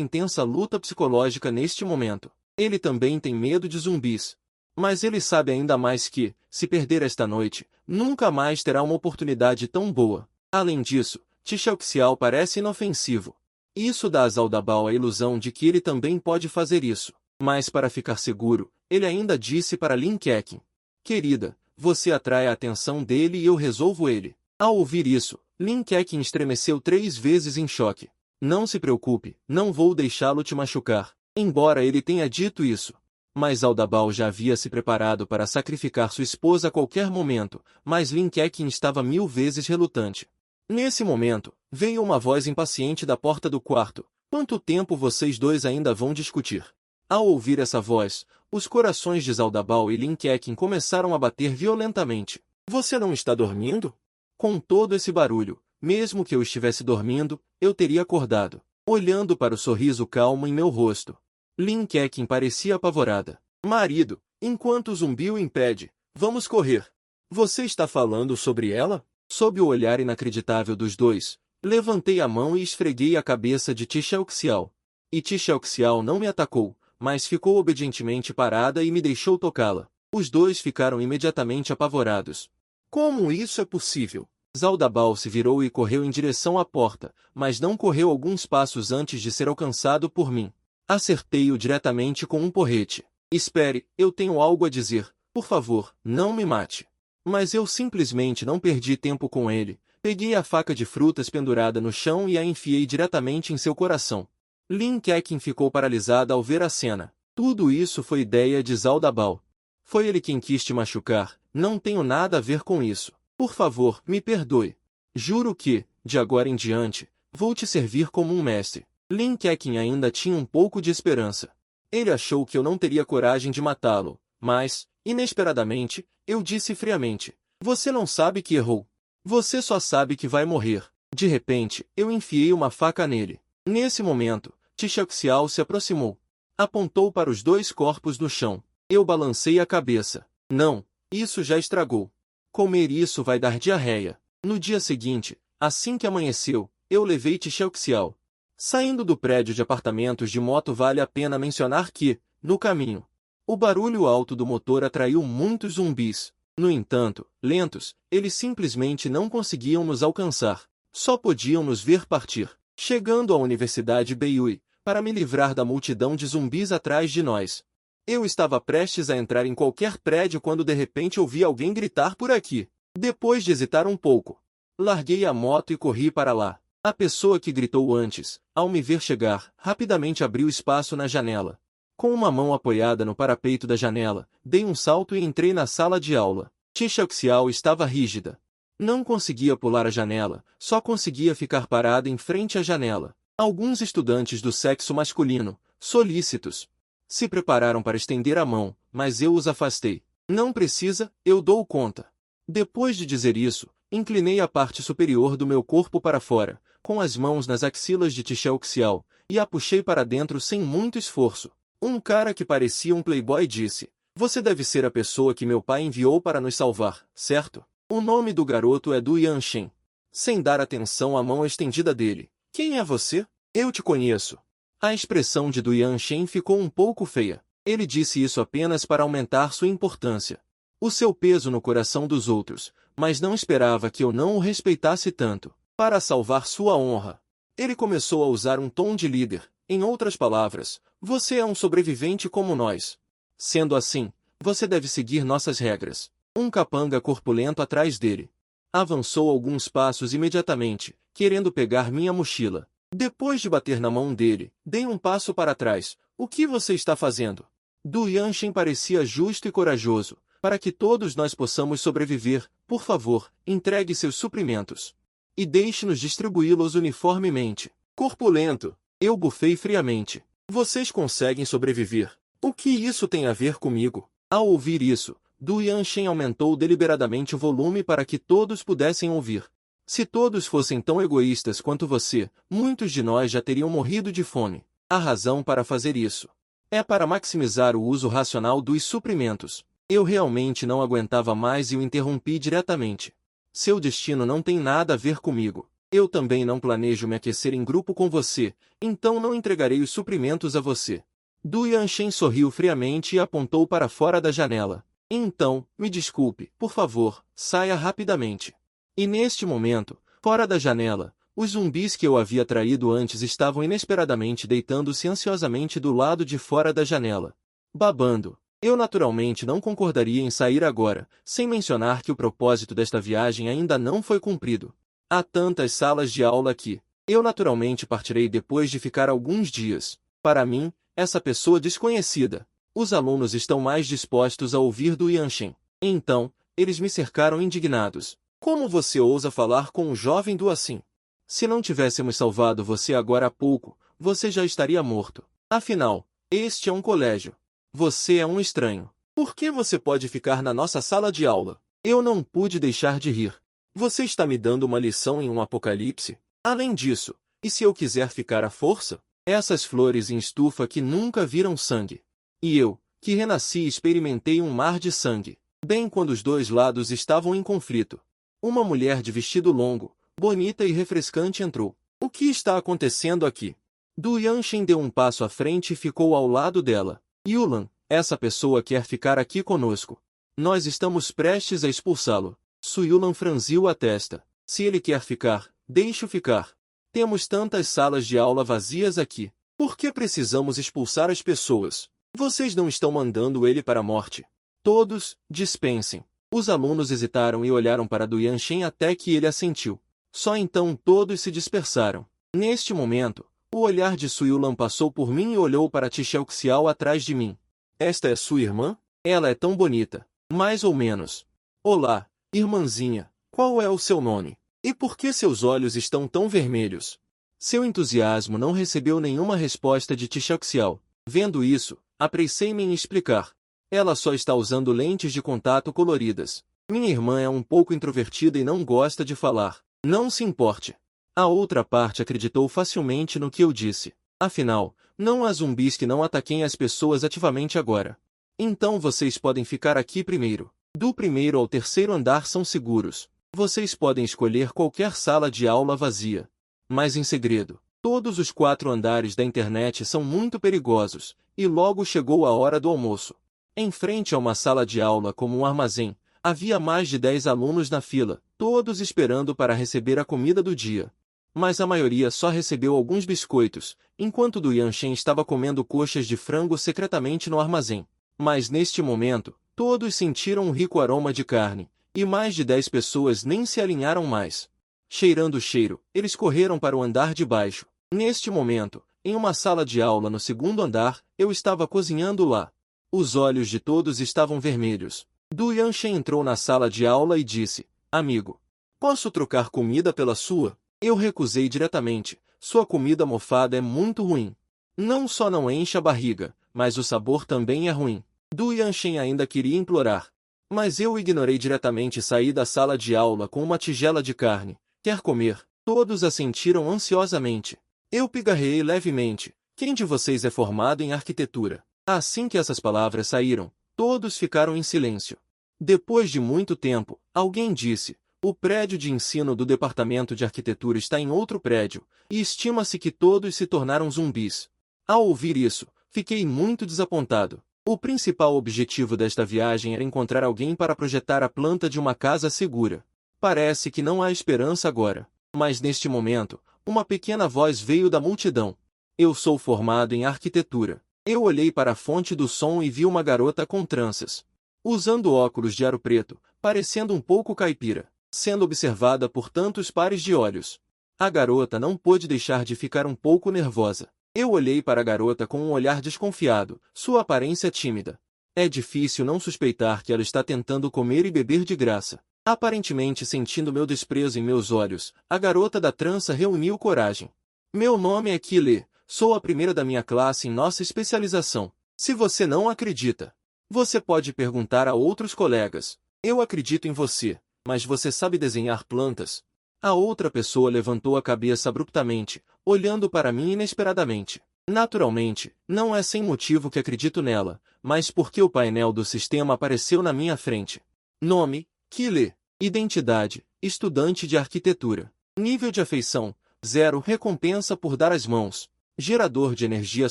intensa luta psicológica neste momento. Ele também tem medo de zumbis. Mas ele sabe ainda mais que, se perder esta noite, nunca mais terá uma oportunidade tão boa. Além disso, Xiao parece inofensivo. Isso dá a Zaldabao a ilusão de que ele também pode fazer isso. Mas para ficar seguro, ele ainda disse para Lin Keqing: querida, você atrai a atenção dele e eu resolvo ele. Ao ouvir isso, Lin Keqing estremeceu 3 vezes em choque. Não se preocupe, não vou deixá-lo te machucar. Embora ele tenha dito isso. Mas Zaldabao já havia se preparado para sacrificar sua esposa a qualquer momento, mas Lin Keqing estava 1000 vezes relutante. Nesse momento, veio uma voz impaciente da porta do quarto. Quanto tempo vocês dois ainda vão discutir? Ao ouvir essa voz, os corações de Zaldabao e Lin Keqing começaram a bater violentamente. Você não está dormindo? Com todo esse barulho, mesmo que eu estivesse dormindo, eu teria acordado. Olhando para o sorriso calmo em meu rosto, Lin Keqing parecia apavorada. Marido, enquanto o zumbi o impede, vamos correr. Você está falando sobre ela? Sob o olhar inacreditável dos dois, levantei a mão e esfreguei a cabeça de Xiao. E Xiao não me atacou, mas ficou obedientemente parada e me deixou tocá-la. Os dois ficaram imediatamente apavorados. Como isso é possível? Zaldabao se virou e correu em direção à porta, mas não correu alguns passos antes de ser alcançado por mim. Acertei-o diretamente com um porrete. Espere, eu tenho algo a dizer. Por favor, não me mate. Mas eu simplesmente não perdi tempo com ele. Peguei a faca de frutas pendurada no chão e a enfiei diretamente em seu coração. Lin Keqing ficou paralisada ao ver a cena. Tudo isso foi ideia de Zaldabao. Foi ele quem quis te machucar. Não tenho nada a ver com isso. Por favor, me perdoe. Juro que, de agora em diante, vou te servir como um mestre. Lin Keqing ainda tinha um pouco de esperança. Ele achou que eu não teria coragem de matá-lo, mas, inesperadamente, eu disse friamente: você não sabe que errou. Você só sabe que vai morrer. De repente, eu enfiei uma faca nele. Nesse momento, Xiao se aproximou. Apontou para os 2 corpos no chão. Eu balancei a cabeça. Não, isso já estragou. Comer isso vai dar diarreia. No dia seguinte, assim que amanheceu, eu levei Xiao. Saindo do prédio de apartamentos de moto, vale a pena mencionar que, no caminho, o barulho alto do motor atraiu muitos zumbis. No entanto, lentos, eles simplesmente não conseguiam nos alcançar. Só podiam nos ver partir. Chegando à Universidade Beiyue, para me livrar da multidão de zumbis atrás de nós. Eu estava prestes a entrar em qualquer prédio quando de repente ouvi alguém gritar por aqui. Depois de hesitar um pouco, larguei a moto e corri para lá. A pessoa que gritou antes, ao me ver chegar, rapidamente abriu espaço na janela. Com uma mão apoiada no parapeito da janela, dei um salto e entrei na sala de aula. Xiao estava rígida. Não conseguia pular a janela, só conseguia ficar parada em frente à janela. Alguns estudantes do sexo masculino, solícitos, se prepararam para estender a mão, mas eu os afastei. Não precisa, eu dou conta. Depois de dizer isso, inclinei a parte superior do meu corpo para fora, com as mãos nas axilas de Xiao, e a puxei para dentro sem muito esforço. Um cara que parecia um playboy disse: você deve ser a pessoa que meu pai enviou para nos salvar, certo? O nome do garoto é Du Yanshen. Sem dar atenção à mão estendida dele. Quem é você? Eu te conheço. A expressão de Du Yanshen ficou um pouco feia. Ele disse isso apenas para aumentar sua importância. O seu peso no coração dos outros, mas não esperava que eu não o respeitasse tanto. Para salvar sua honra, ele começou a usar um tom de líder. Em outras palavras, você é um sobrevivente como nós. Sendo assim, você deve seguir nossas regras. Um capanga corpulento atrás dele avançou alguns passos imediatamente, querendo pegar minha mochila. Depois de bater na mão dele, dei um passo para trás. O que você está fazendo? Du Yanshen parecia justo e corajoso. Para que todos nós possamos sobreviver, por favor, entregue seus suprimentos. E deixe-nos distribuí-los uniformemente. Corpulento, eu bufei friamente. Vocês conseguem sobreviver. O que isso tem a ver comigo? Ao ouvir isso, Du Yanshen aumentou deliberadamente o volume para que todos pudessem ouvir. Se todos fossem tão egoístas quanto você, muitos de nós já teriam morrido de fome. A razão para fazer isso é para maximizar o uso racional dos suprimentos. Eu realmente não aguentava mais e o interrompi diretamente. Seu destino não tem nada a ver comigo. Eu também não planejo me aquecer em grupo com você, então não entregarei os suprimentos a você. Du Yanshen sorriu friamente e apontou para fora da janela. Então, me desculpe, por favor, saia rapidamente. E neste momento, fora da janela, os zumbis que eu havia traído antes estavam inesperadamente deitando-se ansiosamente do lado de fora da janela, babando. Eu naturalmente não concordaria em sair agora, sem mencionar que o propósito desta viagem ainda não foi cumprido. Há tantas salas de aula aqui. Eu naturalmente partirei depois de ficar alguns dias. Para mim, essa pessoa desconhecida. Os alunos estão mais dispostos a ouvir do Yanshen. Então, eles me cercaram indignados. Como você ousa falar com um jovem do assim? Se não tivéssemos salvado você agora há pouco, você já estaria morto. Afinal, este é um colégio. Você é um estranho. Por que você pode ficar na nossa sala de aula? Eu não pude deixar de rir. Você está me dando uma lição em um apocalipse? Além disso, e se eu quiser ficar à força? Essas flores em estufa que nunca viram sangue. E eu, que renasci e experimentei um mar de sangue. Bem quando os dois lados estavam em conflito. Uma mulher de vestido longo, bonita e refrescante entrou. O que está acontecendo aqui? Du Yanshen deu um passo à frente e ficou ao lado dela. Yulan, essa pessoa quer ficar aqui conosco. Nós estamos prestes a expulsá-lo. Su Yulan franziu a testa. Se ele quer ficar, deixe-o ficar. Temos tantas salas de aula vazias aqui. Por que precisamos expulsar as pessoas? Vocês não estão mandando ele para a morte. Todos, dispensem. Os alunos hesitaram e olharam para Du Yanshen até que ele assentiu. Só então todos se dispersaram. Neste momento, o olhar de Su Yulan passou por mim e olhou para Xiao atrás de mim. Esta é sua irmã? Ela é tão bonita. Mais ou menos. Olá, irmãzinha. Qual é o seu nome? E por que seus olhos estão tão vermelhos? Seu entusiasmo não recebeu nenhuma resposta de Xiao. Vendo isso, apressei-me em explicar. Ela só está usando lentes de contato coloridas. Minha irmã é um pouco introvertida e não gosta de falar. Não se importe. A outra parte acreditou facilmente no que eu disse. Afinal, não há zumbis que não ataquem as pessoas ativamente agora. Então vocês podem ficar aqui primeiro. Do primeiro ao terceiro andar são seguros. Vocês podem escolher qualquer sala de aula vazia. Mas em segredo, todos os 4 andares da internet são muito perigosos, e logo chegou a hora do almoço. Em frente a uma sala de aula como um armazém, havia mais de 10 alunos na fila, todos esperando para receber a comida do dia. Mas a maioria só recebeu alguns biscoitos, enquanto Du Yanshen estava comendo coxas de frango secretamente no armazém. Mas neste momento, todos sentiram um rico aroma de carne, e mais de 10 pessoas nem se alinharam mais. Cheirando o cheiro, eles correram para o andar de baixo. Neste momento, em uma sala de aula no segundo andar, eu estava cozinhando lá. Os olhos de todos estavam vermelhos. Du Yanshen entrou na sala de aula e disse, amigo, posso trocar comida pela sua? Eu recusei diretamente. Sua comida mofada é muito ruim. Não só não enche a barriga, mas o sabor também é ruim. Du Yanshen ainda queria implorar. Mas eu o ignorei diretamente e saí da sala de aula com uma tigela de carne. Quer comer? Todos assentiram ansiosamente. Eu pigarreei levemente. Quem de vocês é formado em arquitetura? Assim que essas palavras saíram, todos ficaram em silêncio. Depois de muito tempo, alguém disse, o prédio de ensino do departamento de arquitetura está em outro prédio, e estima-se que todos se tornaram zumbis. Ao ouvir isso, fiquei muito desapontado. O principal objetivo desta viagem era encontrar alguém para projetar a planta de uma casa segura. Parece que não há esperança agora. Mas neste momento, uma pequena voz veio da multidão. Eu sou formado em arquitetura. Eu olhei para a fonte do som e vi uma garota com tranças, usando óculos de aro preto, parecendo um pouco caipira, sendo observada por tantos pares de olhos. A garota não pôde deixar de ficar um pouco nervosa. Eu olhei para a garota com um olhar desconfiado, sua aparência tímida. É difícil não suspeitar que ela está tentando comer e beber de graça. Aparentemente sentindo meu desprezo em meus olhos, a garota da trança reuniu coragem. Meu nome é Kile. Sou a primeira da minha classe em nossa especialização. Se você não acredita, você pode perguntar a outros colegas. Eu acredito em você, mas você sabe desenhar plantas? A outra pessoa levantou a cabeça abruptamente, olhando para mim inesperadamente. Naturalmente, não é sem motivo que acredito nela, mas porque o painel do sistema apareceu na minha frente. Nome, Kile. Identidade, estudante de arquitetura. Nível de afeição, 0. Recompensa por dar as mãos. Gerador de energia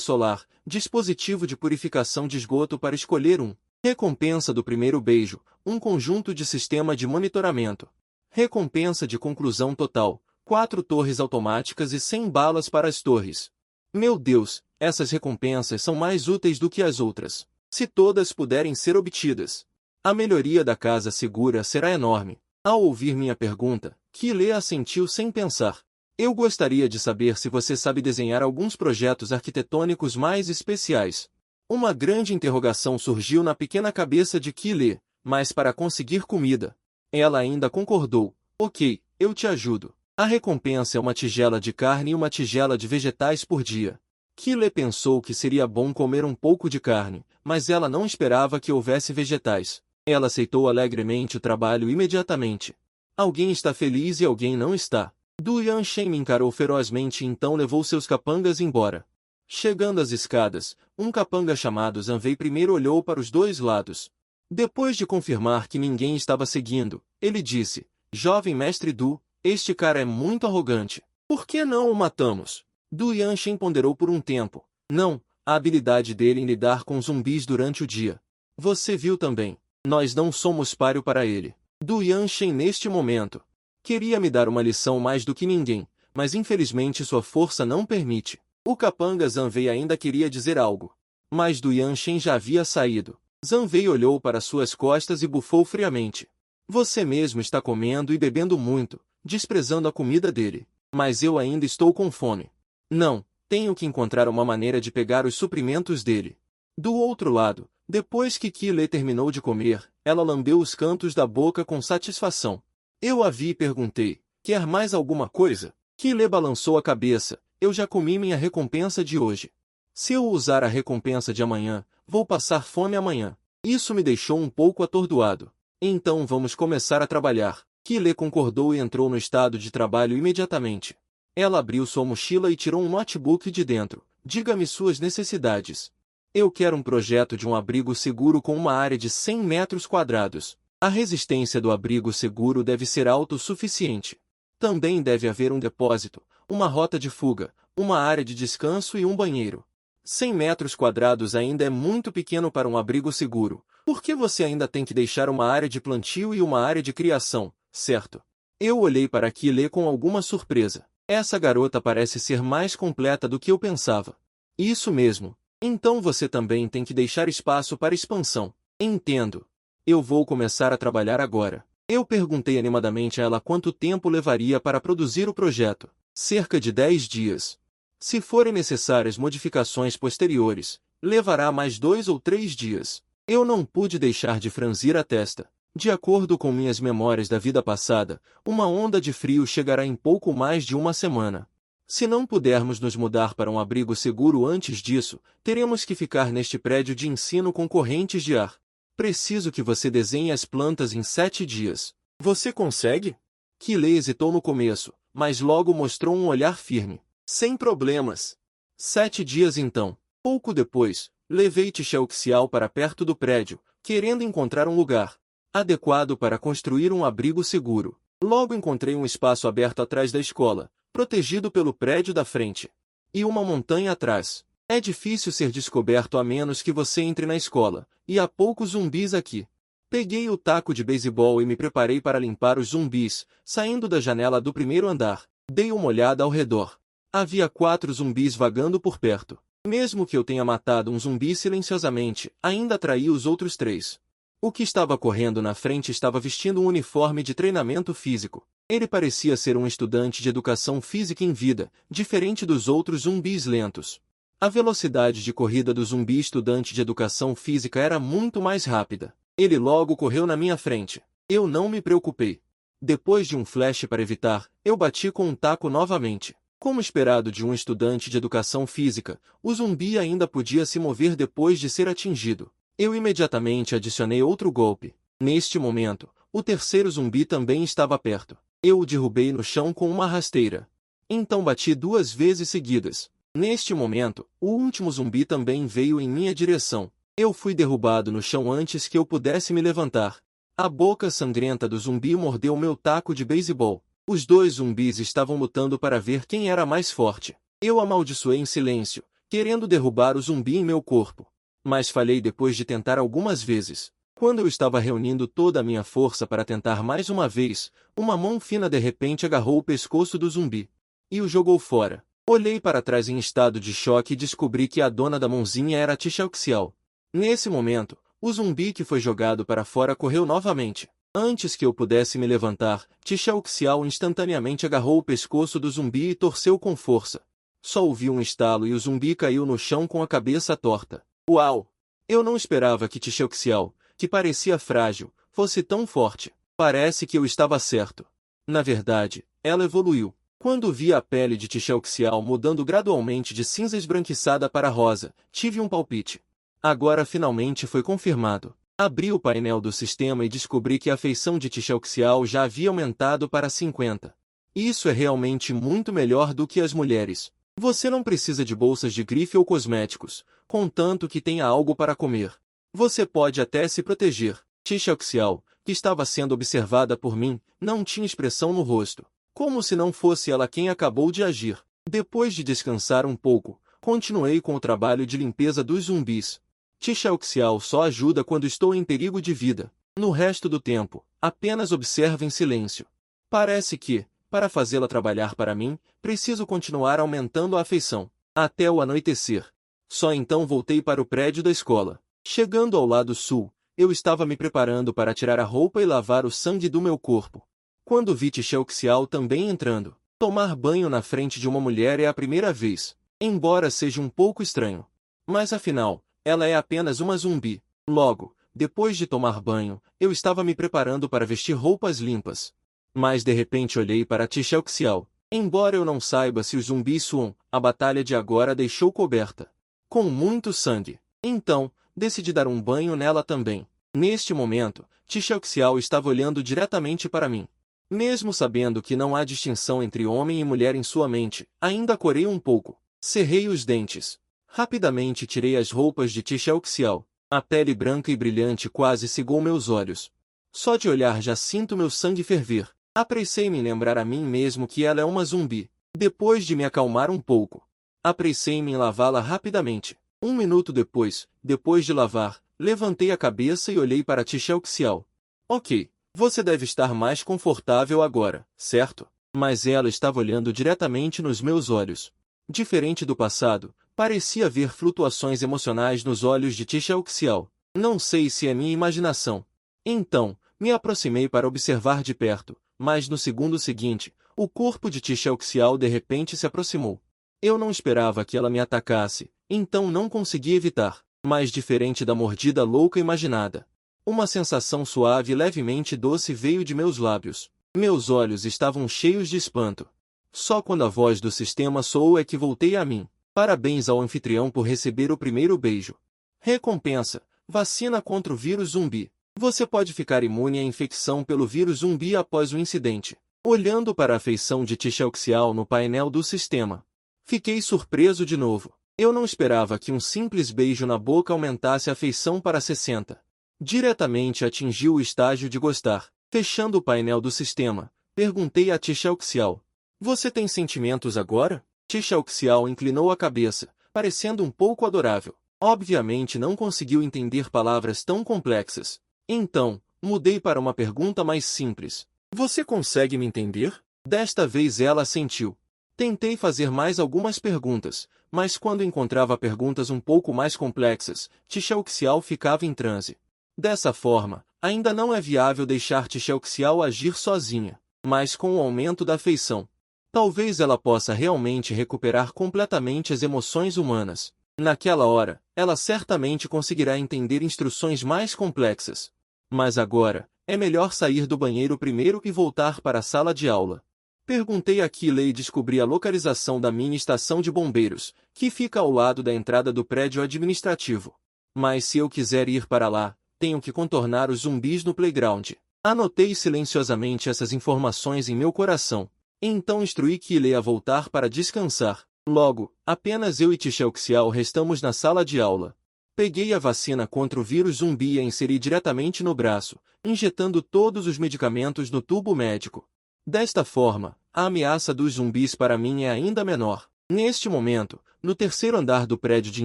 solar, dispositivo de purificação de esgoto para escolher um. Recompensa do primeiro beijo, um conjunto de sistema de monitoramento. Recompensa de conclusão total, 4 torres automáticas e 100 balas para as torres. Meu Deus, essas recompensas são mais úteis do que as outras. Se todas puderem ser obtidas, a melhoria da casa segura será enorme. Ao ouvir minha pergunta, Keeley assentiu sem pensar. Eu gostaria de saber se você sabe desenhar alguns projetos arquitetônicos mais especiais. Uma grande interrogação surgiu na pequena cabeça de Keeley, mas para conseguir comida. Ela ainda concordou. Ok, eu te ajudo. A recompensa é uma tigela de carne e uma tigela de vegetais por dia. Keeley pensou que seria bom comer um pouco de carne, mas ela não esperava que houvesse vegetais. Ela aceitou alegremente o trabalho imediatamente. Alguém está feliz e alguém não está. Du Yanshen me encarou ferozmente e então levou seus capangas embora. Chegando às escadas, um capanga chamado Zanvei primeiro olhou para os dois lados. Depois de confirmar que ninguém estava seguindo, ele disse, Jovem mestre Du, este cara é muito arrogante. Por que não o matamos? Du Yanshen ponderou por um tempo. Não, a habilidade dele em lidar com zumbis durante o dia. Você viu também. Nós não somos páreo para ele. Du Yanshen neste momento queria me dar uma lição mais do que ninguém, mas infelizmente sua força não permite. O capanga Zanvei ainda queria dizer algo, mas Du Yanshen já havia saído. Zanvei olhou para suas costas e bufou friamente. Você mesmo está comendo e bebendo muito, desprezando a comida dele. Mas eu ainda estou com fome. Não, tenho que encontrar uma maneira de pegar os suprimentos dele. Do outro lado, depois que Keeley terminou de comer, ela lambeu os cantos da boca com satisfação. Eu a vi e perguntei, quer mais alguma coisa? Keeley balançou a cabeça, eu já comi minha recompensa de hoje. Se eu usar a recompensa de amanhã, vou passar fome amanhã. Isso me deixou um pouco atordoado. Então vamos começar a trabalhar. Keeley concordou e entrou no estado de trabalho imediatamente. Ela abriu sua mochila e tirou um notebook de dentro. Diga-me suas necessidades. Eu quero um projeto de um abrigo seguro com uma área de 100 metros quadrados. A resistência do abrigo seguro deve ser autossuficiente. Também deve haver um depósito, uma rota de fuga, uma área de descanso e um banheiro. 100 metros quadrados ainda é muito pequeno para um abrigo seguro. Por que você ainda tem que deixar uma área de plantio e uma área de criação, certo? Eu olhei para Keeley com alguma surpresa. Essa garota parece ser mais completa do que eu pensava. Isso mesmo. Então você também tem que deixar espaço para expansão. Entendo. Eu vou começar a trabalhar agora. Eu perguntei animadamente a ela quanto tempo levaria para produzir o projeto. Cerca de 10 dias. Se forem necessárias modificações posteriores, levará mais 2 ou 3 dias. Eu não pude deixar de franzir a testa. De acordo com minhas memórias da vida passada, uma onda de frio chegará em pouco mais de uma semana. Se não pudermos nos mudar para um abrigo seguro antes disso, teremos que ficar neste prédio de ensino com correntes de ar. Preciso que você desenhe as plantas em 7 dias. Você consegue? Keeley hesitou no começo, mas logo mostrou um olhar firme. Sem problemas. 7 dias então. Pouco depois, levei Xiao para perto do prédio, querendo encontrar um lugar adequado para construir um abrigo seguro. Logo encontrei um espaço aberto atrás da escola, protegido pelo prédio da frente. E uma montanha atrás. É difícil ser descoberto a menos que você entre na escola, e há poucos zumbis aqui. Peguei o taco de beisebol e me preparei para limpar os zumbis, saindo da janela do primeiro andar. Dei uma olhada ao redor. Havia 4 zumbis vagando por perto. Mesmo que eu tenha matado um zumbi silenciosamente, ainda atraí os outros 3. O que estava correndo na frente estava vestindo um uniforme de treinamento físico. Ele parecia ser um estudante de educação física em vida, diferente dos outros zumbis lentos. A velocidade de corrida do zumbi estudante de educação física era muito mais rápida. Ele logo correu na minha frente. Eu não me preocupei. Depois de um flash para evitar, eu bati com um taco novamente. Como esperado de um estudante de educação física, o zumbi ainda podia se mover depois de ser atingido. Eu imediatamente adicionei outro golpe. Neste momento, o terceiro zumbi também estava perto. Eu o derrubei no chão com uma rasteira. Então bati 2 vezes seguidas. Neste momento, o último zumbi também veio em minha direção. Eu fui derrubado no chão antes que eu pudesse me levantar. A boca sangrenta do zumbi mordeu meu taco de beisebol. Os 2 zumbis estavam lutando para ver quem era mais forte. Eu amaldiçoei em silêncio, querendo derrubar o zumbi em meu corpo. Mas falhei depois de tentar algumas vezes. Quando eu estava reunindo toda a minha força para tentar mais uma vez, uma mão fina de repente agarrou o pescoço do zumbi e o jogou fora. Olhei para trás em estado de choque e descobri que a dona da mãozinha era Tixelxiao. Nesse momento, o zumbi que foi jogado para fora correu novamente. Antes que eu pudesse me levantar, Tixelxiao instantaneamente agarrou o pescoço do zumbi e torceu com força. Só ouvi um estalo e o zumbi caiu no chão com a cabeça torta. Uau! Eu não esperava que Tixelxiao, que parecia frágil, fosse tão forte. Parece que eu estava certo. Na verdade, ela evoluiu. Quando vi a pele de Tixelxiao mudando gradualmente de cinza esbranquiçada para rosa, tive um palpite. Agora finalmente foi confirmado. Abri o painel do sistema e descobri que a feição de Tixelxiao já havia aumentado para 50. Isso é realmente muito melhor do que as mulheres. Você não precisa de bolsas de grife ou cosméticos, contanto que tenha algo para comer. Você pode até se proteger. Tixelxiao, que estava sendo observada por mim, não tinha expressão no rosto. Como se não fosse ela quem acabou de agir. Depois de descansar um pouco, continuei com o trabalho de limpeza dos zumbis. Tixelxiao só ajuda quando estou em perigo de vida. No resto do tempo, apenas observo em silêncio. Parece que, para fazê-la trabalhar para mim, preciso continuar aumentando a afeição. Até o anoitecer. Só então voltei para o prédio da escola. Chegando ao lado sul, eu estava me preparando para tirar a roupa e lavar o sangue do meu corpo. Quando vi Tixelxiao também entrando, tomar banho na frente de uma mulher é a primeira vez, embora seja um pouco estranho. Mas afinal, ela é apenas uma zumbi. Logo, depois de tomar banho, eu estava me preparando para vestir roupas limpas. Mas de repente olhei para Tixelxiao. Embora eu não saiba se os zumbis suam, a batalha de agora a deixou coberta com muito sangue. Então, decidi dar um banho nela também. Neste momento, Tixelxiao estava olhando diretamente para mim. Mesmo sabendo que não há distinção entre homem e mulher em sua mente, ainda corei um pouco. Cerrei os dentes. Rapidamente tirei as roupas de Tixelxiao. A pele branca e brilhante quase cegou meus olhos. Só de olhar já sinto meu sangue ferver. Apressei-me em lembrar a mim mesmo que ela é uma zumbi. Depois de me acalmar um pouco, apressei-me em lavá-la rapidamente. Um minuto depois de lavar, levantei a cabeça e olhei para Tixelxiao. Ok. Você deve estar mais confortável agora, certo? Mas ela estava olhando diretamente nos meus olhos. Diferente do passado, parecia ver flutuações emocionais nos olhos de Tixelxiao. Não sei se é minha imaginação. Então, me aproximei para observar de perto, mas no segundo seguinte, o corpo de Tixelxiao de repente se aproximou. Eu não esperava que ela me atacasse, então não consegui evitar. Mas diferente da mordida louca imaginada, uma sensação suave e levemente doce veio de meus lábios. Meus olhos estavam cheios de espanto. Só quando a voz do sistema soou é que voltei a mim. Parabéns ao anfitrião por receber o primeiro beijo. Recompensa: vacina contra o vírus zumbi. Você pode ficar imune à infecção pelo vírus zumbi após o incidente. Olhando para a feição de Tixelxiao no painel do sistema, fiquei surpreso de novo. Eu não esperava que um simples beijo na boca aumentasse a feição para 60. Diretamente atingiu o estágio de gostar. Fechando o painel do sistema, perguntei a Tixelxiao: você tem sentimentos agora? Tixelxiao inclinou a cabeça, parecendo um pouco adorável. Obviamente não conseguiu entender palavras tão complexas. Então, mudei para uma pergunta mais simples. Você consegue me entender? Desta vez ela assentiu. Tentei fazer mais algumas perguntas, mas quando encontrava perguntas um pouco mais complexas, Tixelxiao ficava em transe. Dessa forma, ainda não é viável deixar Tixelxiao agir sozinha, mas com o aumento da afeição, talvez ela possa realmente recuperar completamente as emoções humanas. Naquela hora, ela certamente conseguirá entender instruções mais complexas. Mas agora, é melhor sair do banheiro primeiro e voltar para a sala de aula. Perguntei a Kila e descobri a localização da mini estação de bombeiros, que fica ao lado da entrada do prédio administrativo. Mas se eu quiser ir para lá, tenho que contornar os zumbis no playground. Anotei silenciosamente essas informações em meu coração. Então instruí Kila a voltar para descansar. Logo, apenas eu e Tixelxiao restamos na sala de aula. Peguei a vacina contra o vírus zumbi e a inseri diretamente no braço, injetando todos os medicamentos no tubo médico. Desta forma, a ameaça dos zumbis para mim é ainda menor. Neste momento, no terceiro andar do prédio de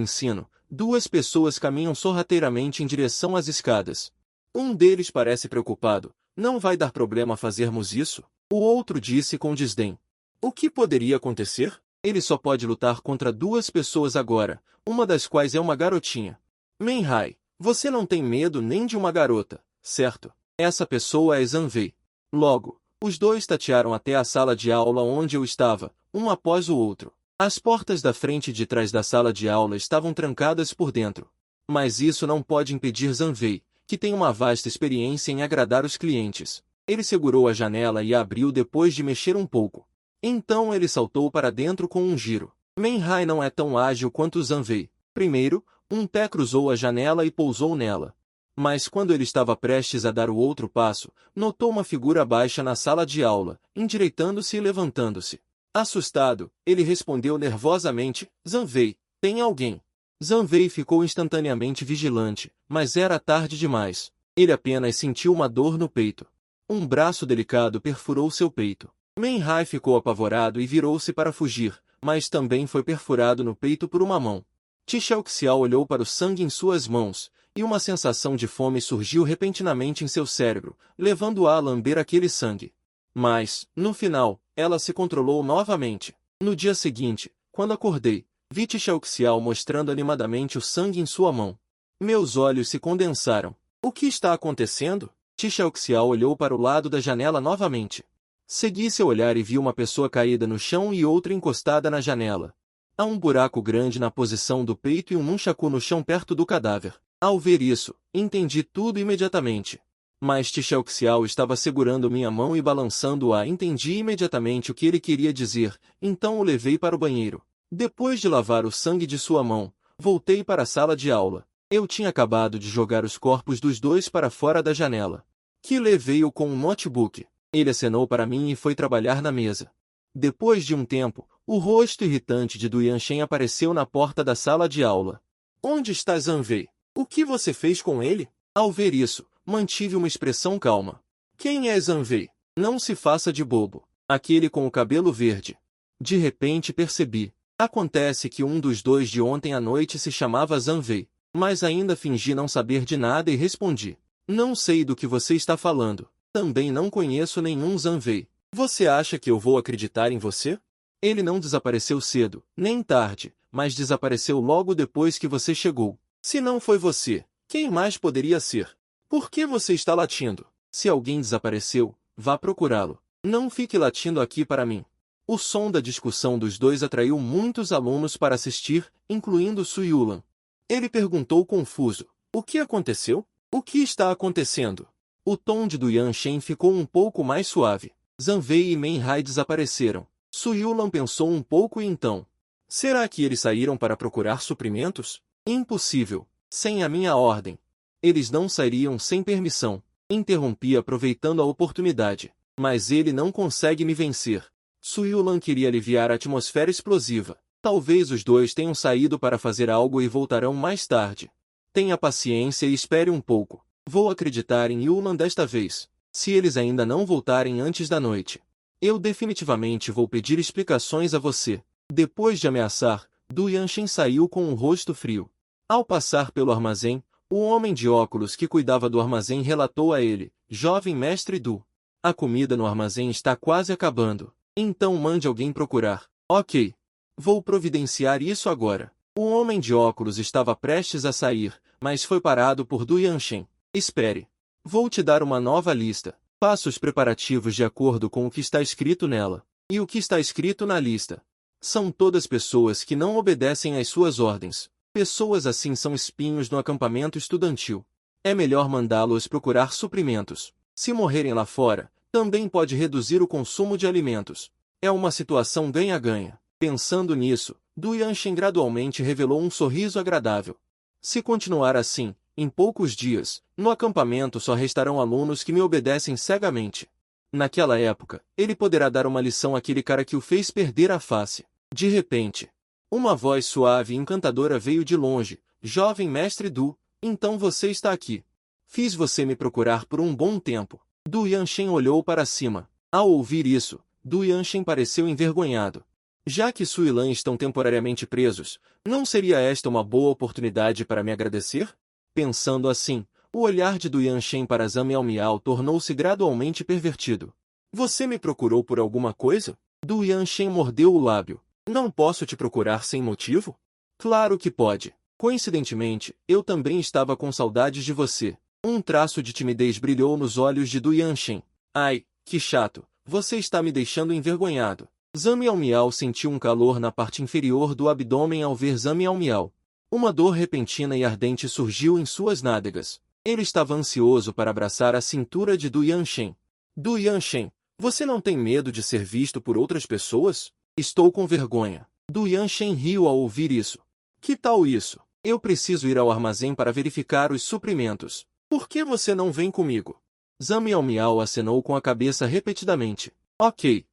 ensino, duas pessoas caminham sorrateiramente em direção às escadas. Um deles parece preocupado. Não vai dar problema fazermos isso? O outro disse com desdém. O que poderia acontecer? Ele só pode lutar contra duas pessoas agora, uma das quais é uma garotinha. Menhai, você não tem medo nem de uma garota, certo? Essa pessoa é Zanvei. Logo, os dois tatearam até a sala de aula onde eu estava, um após o outro. As portas da frente e de trás da sala de aula estavam trancadas por dentro. Mas isso não pode impedir Zanvei, que tem uma vasta experiência em agradar os clientes. Ele segurou a janela e a abriu depois de mexer um pouco. Então ele saltou para dentro com um giro. Menhai não é tão ágil quanto Zanvei. Primeiro, um pé cruzou a janela e pousou nela. Mas quando ele estava prestes a dar o outro passo, notou uma figura baixa na sala de aula, endireitando-se e levantando-se. Assustado, ele respondeu nervosamente, Zanvei, tem alguém. Zanvei ficou instantaneamente vigilante, mas era tarde demais. Ele apenas sentiu uma dor no peito. Um braço delicado perfurou seu peito. Menhai ficou apavorado e virou-se para fugir, mas também foi perfurado no peito por uma mão. Xiaoxiao olhou para o sangue em suas mãos, e uma sensação de fome surgiu repentinamente em seu cérebro, levando-a a lamber aquele sangue. Mas, no final, ela se controlou novamente. No dia seguinte, quando acordei, vi Xiaoxiao mostrando animadamente o sangue em sua mão. Meus olhos se condensaram. O que está acontecendo? Xiaoxiao olhou para o lado da janela novamente. Segui seu olhar e vi uma pessoa caída no chão e outra encostada na janela. Há um buraco grande na posição do peito e um nunchaku no chão perto do cadáver. Ao ver isso, entendi tudo imediatamente. Mas Xiaoxiao estava segurando minha mão e balançando-a. Entendi imediatamente o que ele queria dizer, então o levei para o banheiro. Depois de lavar o sangue de sua mão, voltei para a sala de aula. Eu tinha acabado de jogar os corpos dos dois para fora da janela. Kile veio com um notebook. Ele acenou para mim e foi trabalhar na mesa. Depois de um tempo, o rosto irritante de Du Yanshen apareceu na porta da sala de aula. Onde está Zanvei? O que você fez com ele? Ao ver isso, mantive uma expressão calma. Quem é Zanvei? Não se faça de bobo. Aquele com o cabelo verde. De repente percebi. Acontece que um dos dois de ontem à noite se chamava Zanvei. Mas ainda fingi não saber de nada e respondi. Não sei do que você está falando. Também não conheço nenhum Zanvei. Você acha que eu vou acreditar em você? Ele não desapareceu cedo, nem tarde, mas desapareceu logo depois que você chegou. Se não foi você, quem mais poderia ser? Por que você está latindo? Se alguém desapareceu, vá procurá-lo. Não fique latindo aqui para mim. O som da discussão dos dois atraiu muitos alunos para assistir, incluindo Suyulan. Ele perguntou confuso. O que aconteceu? O que está acontecendo? O tom de Du Yanshen ficou um pouco mais suave. Zanvei e Menhai desapareceram. Suyulan pensou um pouco e então. Será que eles saíram para procurar suprimentos? Impossível. Sem a minha ordem. Eles não sairiam sem permissão. Interrompi aproveitando a oportunidade. Mas ele não consegue me vencer. Suyulan queria aliviar a atmosfera explosiva. Talvez os dois tenham saído para fazer algo e voltarão mais tarde. Tenha paciência e espere um pouco. Vou acreditar em Yulan desta vez. Se eles ainda não voltarem antes da noite, eu definitivamente vou pedir explicações a você. Depois de ameaçar, Du Yanshen saiu com um rosto frio. Ao passar pelo armazém, o homem de óculos que cuidava do armazém relatou a ele, jovem mestre Du. A comida no armazém está quase acabando. Então mande alguém procurar. Ok. Vou providenciar isso agora. O homem de óculos estava prestes a sair, mas foi parado por Du Yanshen. Espere. Vou te dar uma nova lista. Faça os preparativos de acordo com o que está escrito nela. E o que está escrito na lista? São todas pessoas que não obedecem às suas ordens. Pessoas assim são espinhos no acampamento estudantil. É melhor mandá-los procurar suprimentos. Se morrerem lá fora, também pode reduzir o consumo de alimentos. É uma situação ganha-ganha. Pensando nisso, Du Yanshen gradualmente revelou um sorriso agradável. Se continuar assim, em poucos dias, no acampamento só restarão alunos que me obedecem cegamente. Naquela época, ele poderá dar uma lição àquele cara que o fez perder a face. De repente, uma voz suave e encantadora veio de longe. Jovem mestre Du, então você está aqui. Fiz você me procurar por um bom tempo. Du Yanshen olhou para cima. Ao ouvir isso, Du Yanshen pareceu envergonhado. Já que Su e Lan estão temporariamente presos, não seria esta uma boa oportunidade para me agradecer? Pensando assim, o olhar de Du Yanshen para Zhang Miao tornou-se gradualmente pervertido. Você me procurou por alguma coisa? Du Yanshen mordeu o lábio. Não posso te procurar sem motivo? Claro que pode. Coincidentemente, eu também estava com saudades de você. Um traço de timidez brilhou nos olhos de Du Yanshen. Ai, que chato. Você está me deixando envergonhado. Zhang Miao sentiu um calor na parte inferior do abdômen ao ver Zhang Miao. Uma dor repentina e ardente surgiu em suas nádegas. Ele estava ansioso para abraçar a cintura de Du Yanshen. Du Yanshen, você não tem medo de ser visto por outras pessoas? Estou com vergonha. Du Yanshen riu ao ouvir isso. Que tal isso? Eu preciso ir ao armazém para verificar os suprimentos. Por que você não vem comigo? Zhang Miao acenou com a cabeça repetidamente. Ok.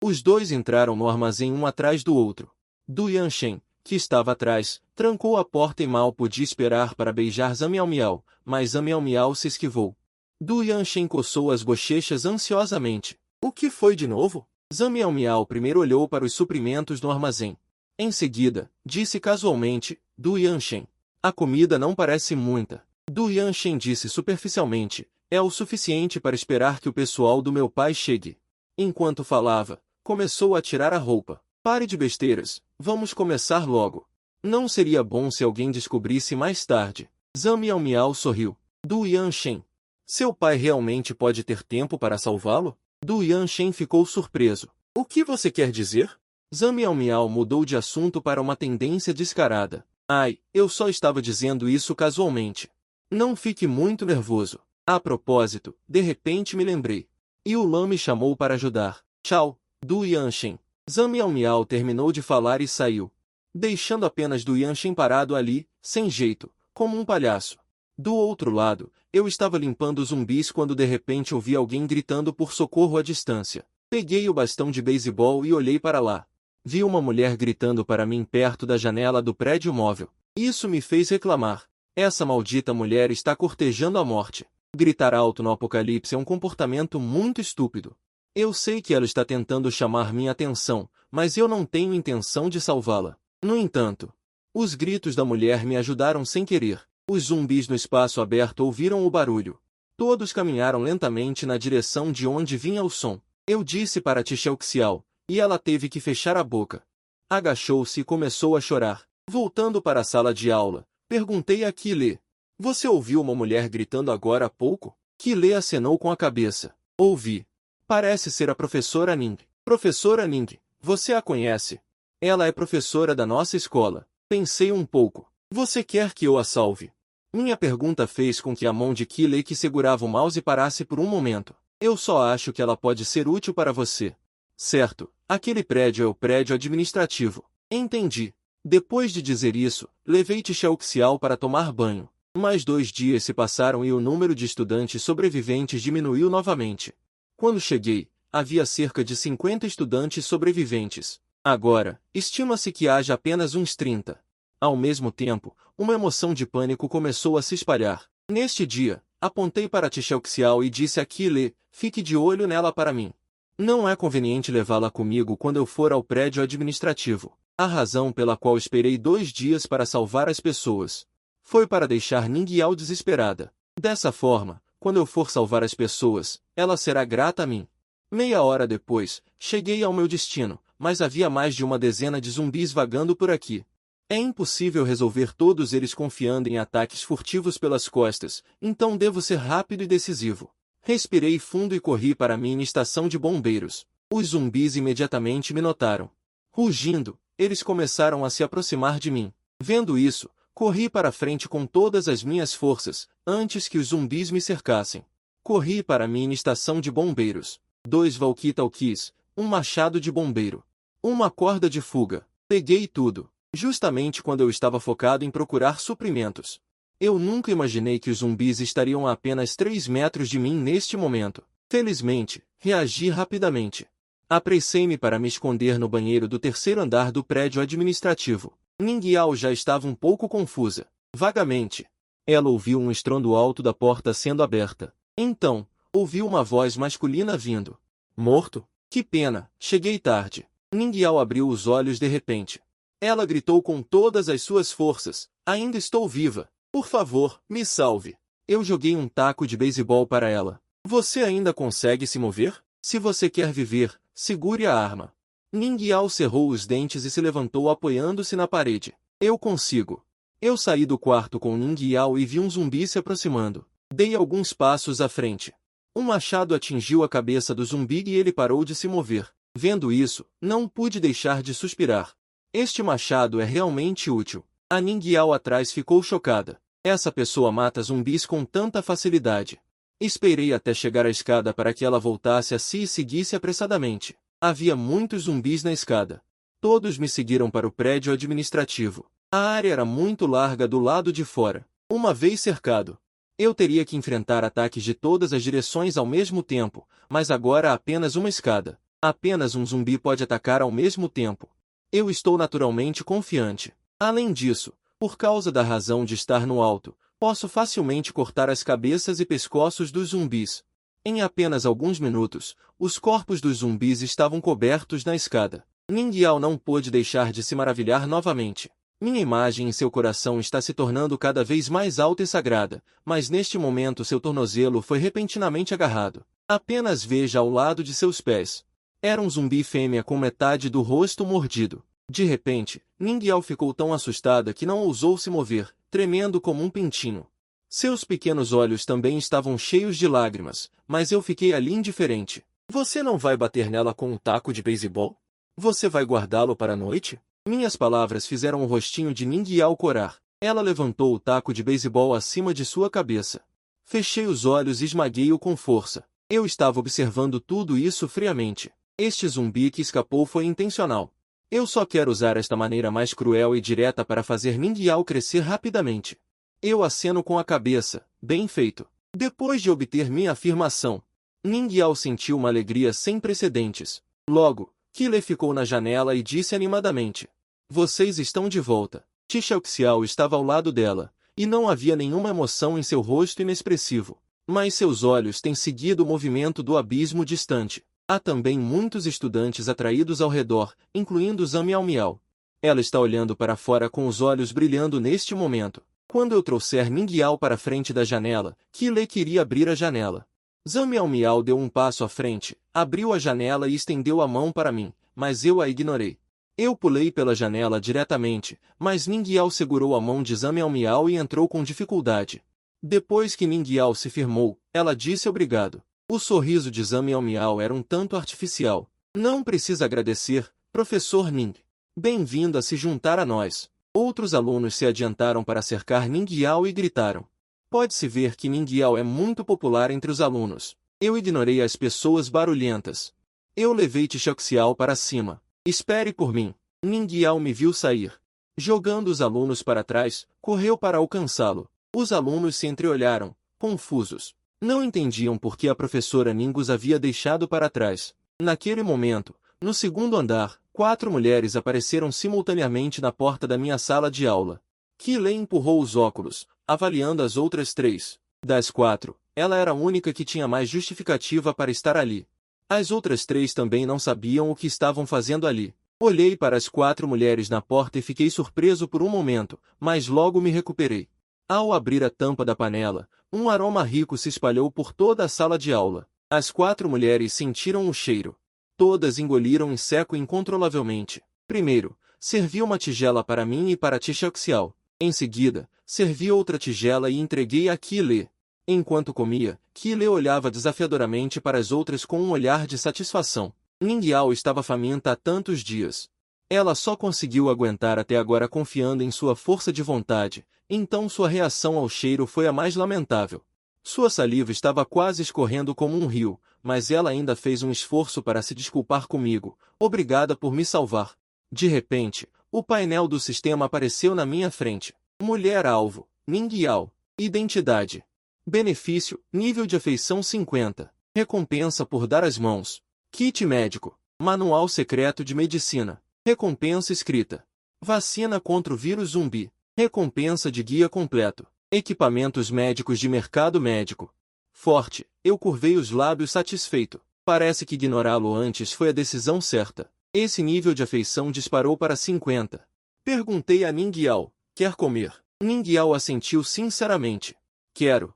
Os dois entraram no armazém um atrás do outro. Du Yanshen, que estava atrás, trancou a porta e mal podia esperar para beijar Zhang Miao, mas Zhang Miao se esquivou. Du Yanshen coçou as bochechas ansiosamente. O que foi de novo? Zhang Miao primeiro olhou para os suprimentos no armazém. Em seguida, disse casualmente, Du Yanshen. A comida não parece muita. Du Yanshen disse superficialmente, é o suficiente para esperar que o pessoal do meu pai chegue. Enquanto falava, começou a tirar a roupa. Pare de besteiras, vamos começar logo. Não seria bom se alguém descobrisse mais tarde. Zhang Miao sorriu. Du Yanshen. Seu pai realmente pode ter tempo para salvá-lo? Du Yanshen ficou surpreso. O que você quer dizer? Zhang Miao mudou de assunto para uma tendência descarada. Ai, eu só estava dizendo isso casualmente. Não fique muito nervoso. A propósito, de repente me lembrei. E o Lan me chamou para ajudar. Tchau, Du Yanshen. Zhang Miao terminou de falar e saiu, deixando apenas Du Yanshen parado ali, sem jeito, como um palhaço. Do outro lado, eu estava limpando zumbis quando de repente ouvi alguém gritando por socorro à distância. Peguei o bastão de beisebol e olhei para lá. Vi uma mulher gritando para mim perto da janela do prédio móvel. Isso me fez reclamar. Essa maldita mulher está cortejando a morte. Gritar alto no apocalipse é um comportamento muito estúpido. Eu sei que ela está tentando chamar minha atenção, mas eu não tenho intenção de salvá-la. No entanto, os gritos da mulher me ajudaram sem querer. Os zumbis no espaço aberto ouviram o barulho. Todos caminharam lentamente na direção de onde vinha o som. Eu disse para Xiao, e ela teve que fechar a boca. Agachou-se e começou a chorar. Voltando para a sala de aula, perguntei a Kile. Você ouviu uma mulher gritando agora há pouco? Kile acenou com a cabeça. Ouvi. Parece ser a professora Ning. Professora Ning, você a conhece? Ela é professora da nossa escola. Pensei um pouco. Você quer que eu a salve? Minha pergunta fez com que a mão de Kile que segurava o mouse parasse por um momento. Eu só acho que ela pode ser útil para você. Certo, aquele prédio é o prédio administrativo. Entendi. Depois de dizer isso, levei Xiao para tomar banho. Mais 2 dias se passaram e o número de estudantes sobreviventes diminuiu novamente. Quando cheguei, havia cerca de 50 estudantes sobreviventes. Agora, estima-se que haja apenas uns 30. Ao mesmo tempo, uma emoção de pânico começou a se espalhar. Neste dia, apontei para Xiao e disse a Kile, fique de olho nela para mim. Não é conveniente levá-la comigo quando eu for ao prédio administrativo. A razão pela qual esperei 2 dias para salvar as pessoas foi para deixar Ning Yao desesperada. Dessa forma, quando eu for salvar as pessoas, ela será grata a mim. Meia hora depois, cheguei ao meu destino, mas havia mais de uma dezena de zumbis vagando por aqui. É impossível resolver todos eles confiando em ataques furtivos pelas costas, então devo ser rápido e decisivo. Respirei fundo e corri para a minha estação de bombeiros. Os zumbis imediatamente me notaram. Rugindo, eles começaram a se aproximar de mim. Vendo isso, corri para frente com todas as minhas forças, antes que os zumbis me cercassem. Corri para a minha estação de bombeiros. 2 walkie-talkies, um machado de bombeiro, uma corda de fuga. Peguei tudo, justamente quando eu estava focado em procurar suprimentos. Eu nunca imaginei que os zumbis estariam a apenas 3 metros de mim neste momento. Felizmente, reagi rapidamente. Apressei-me para me esconder no banheiro do 3º andar do prédio administrativo. Ning Yao já estava um pouco confusa. Vagamente. Ela ouviu um estrondo alto da porta sendo aberta. Então, ouviu uma voz masculina vindo. Morto? Que pena, cheguei tarde. Ning Yao abriu os olhos de repente. Ela gritou com todas as suas forças: ainda estou viva. Por favor, me salve. Eu joguei um taco de beisebol para ela. Você ainda consegue se mover? Se você quer viver, segure a arma. Ning Yao cerrou os dentes e se levantou apoiando-se na parede. Eu consigo. Eu saí do quarto com Ning Yao e vi um zumbi se aproximando. Dei alguns passos à frente. Um machado atingiu a cabeça do zumbi e ele parou de se mover. Vendo isso, não pude deixar de suspirar. Este machado é realmente útil. A Ning Yao atrás ficou chocada. Essa pessoa mata zumbis com tanta facilidade. Esperei até chegar à escada para que ela voltasse a si e seguisse apressadamente. Havia muitos zumbis na escada. Todos me seguiram para o prédio administrativo. A área era muito larga do lado de fora. Uma vez cercado, eu teria que enfrentar ataques de todas as direções ao mesmo tempo, mas agora há apenas uma escada. Apenas um zumbi pode atacar ao mesmo tempo. Eu estou naturalmente confiante. Além disso, por causa da razão de estar no alto, posso facilmente cortar as cabeças e pescoços dos zumbis. Em apenas alguns minutos, os corpos dos zumbis estavam cobertos na escada. Ning Yao não pôde deixar de se maravilhar novamente. Minha imagem em seu coração está se tornando cada vez mais alta e sagrada, mas neste momento seu tornozelo foi repentinamente agarrado. Apenas veja ao lado de seus pés. Era um zumbi fêmea com metade do rosto mordido. De repente, Ning Yao ficou tão assustada que não ousou se mover, tremendo como um pintinho. Seus pequenos olhos também estavam cheios de lágrimas, mas eu fiquei ali indiferente. Você não vai bater nela com um taco de beisebol? Você vai guardá-lo para a noite? Minhas palavras fizeram o rostinho de Ning Yao corar. Ela levantou o taco de beisebol acima de sua cabeça. Fechei os olhos e esmaguei-o com força. Eu estava observando tudo isso friamente. Este zumbi que escapou foi intencional. Eu só quero usar esta maneira mais cruel e direta para fazer Ning Yao crescer rapidamente. Eu aceno com a cabeça. Bem feito. Depois de obter minha afirmação, Ning Yao sentiu uma alegria sem precedentes. Logo, Qile ficou na janela e disse animadamente: vocês estão de volta. Xiao estava ao lado dela, e não havia nenhuma emoção em seu rosto inexpressivo. Mas seus olhos têm seguido o movimento do abismo distante. Há também muitos estudantes atraídos ao redor, incluindo Zhang Miao. Ela está olhando para fora com os olhos brilhando neste momento. Quando eu trouxer Ning Yao para a frente da janela, Qile queria abrir a janela. Zhang Miao deu um passo à frente, abriu a janela e estendeu a mão para mim, mas eu a ignorei. Eu pulei pela janela diretamente, mas Ning Yao segurou a mão de Zhang Miao e entrou com dificuldade. Depois que Ning Yao se firmou, ela disse obrigado. O sorriso de Zhang Miao era um tanto artificial. Não precisa agradecer, professor Ning. Bem-vindo a se juntar a nós. Outros alunos se adiantaram para cercar Ning Yao e gritaram. Pode-se ver que Ning Yao é muito popular entre os alunos. Eu ignorei as pessoas barulhentas. Eu levei Xiao para cima. Espere por mim. Ning Yao me viu sair. Jogando os alunos para trás, correu para alcançá-lo. Os alunos se entreolharam, confusos. Não entendiam por que a professora Ning os havia deixado para trás. Naquele momento, no segundo andar, 4 mulheres apareceram simultaneamente na porta da minha sala de aula. Qile empurrou os óculos, avaliando as outras 3. Das 4, ela era a única que tinha mais justificativa para estar ali. As outras 3 também não sabiam o que estavam fazendo ali. Olhei para as 4 mulheres na porta e fiquei surpreso por um momento, mas logo me recuperei. Ao abrir a tampa da panela, um aroma rico se espalhou por toda a sala de aula. As 4 mulheres sentiram o cheiro. Todas engoliram em seco incontrolavelmente. Primeiro, servi uma tigela para mim e para Xiao. Em seguida, servi outra tigela e entreguei a Qile. Enquanto comia, Qile olhava desafiadoramente para as outras com um olhar de satisfação. Ning Yao estava faminta há tantos dias. Ela só conseguiu aguentar até agora confiando em sua força de vontade, então sua reação ao cheiro foi a mais lamentável. Sua saliva estava quase escorrendo como um rio, mas ela ainda fez um esforço para se desculpar comigo. Obrigada por me salvar. De repente, o painel do sistema apareceu na minha frente. Mulher-alvo, Ning Yao. Identidade. Benefício, nível de afeição 50. Recompensa por dar as mãos. Kit médico. Manual secreto de medicina. Recompensa escrita. Vacina contra o vírus zumbi. Recompensa de guia completo. Equipamentos médicos de mercado médico. Forte, eu curvei os lábios satisfeito. Parece que ignorá-lo antes foi a decisão certa. Esse nível de afeição disparou para 50. Perguntei a Ningyao, quer comer? Ningyao assentiu sinceramente. Quero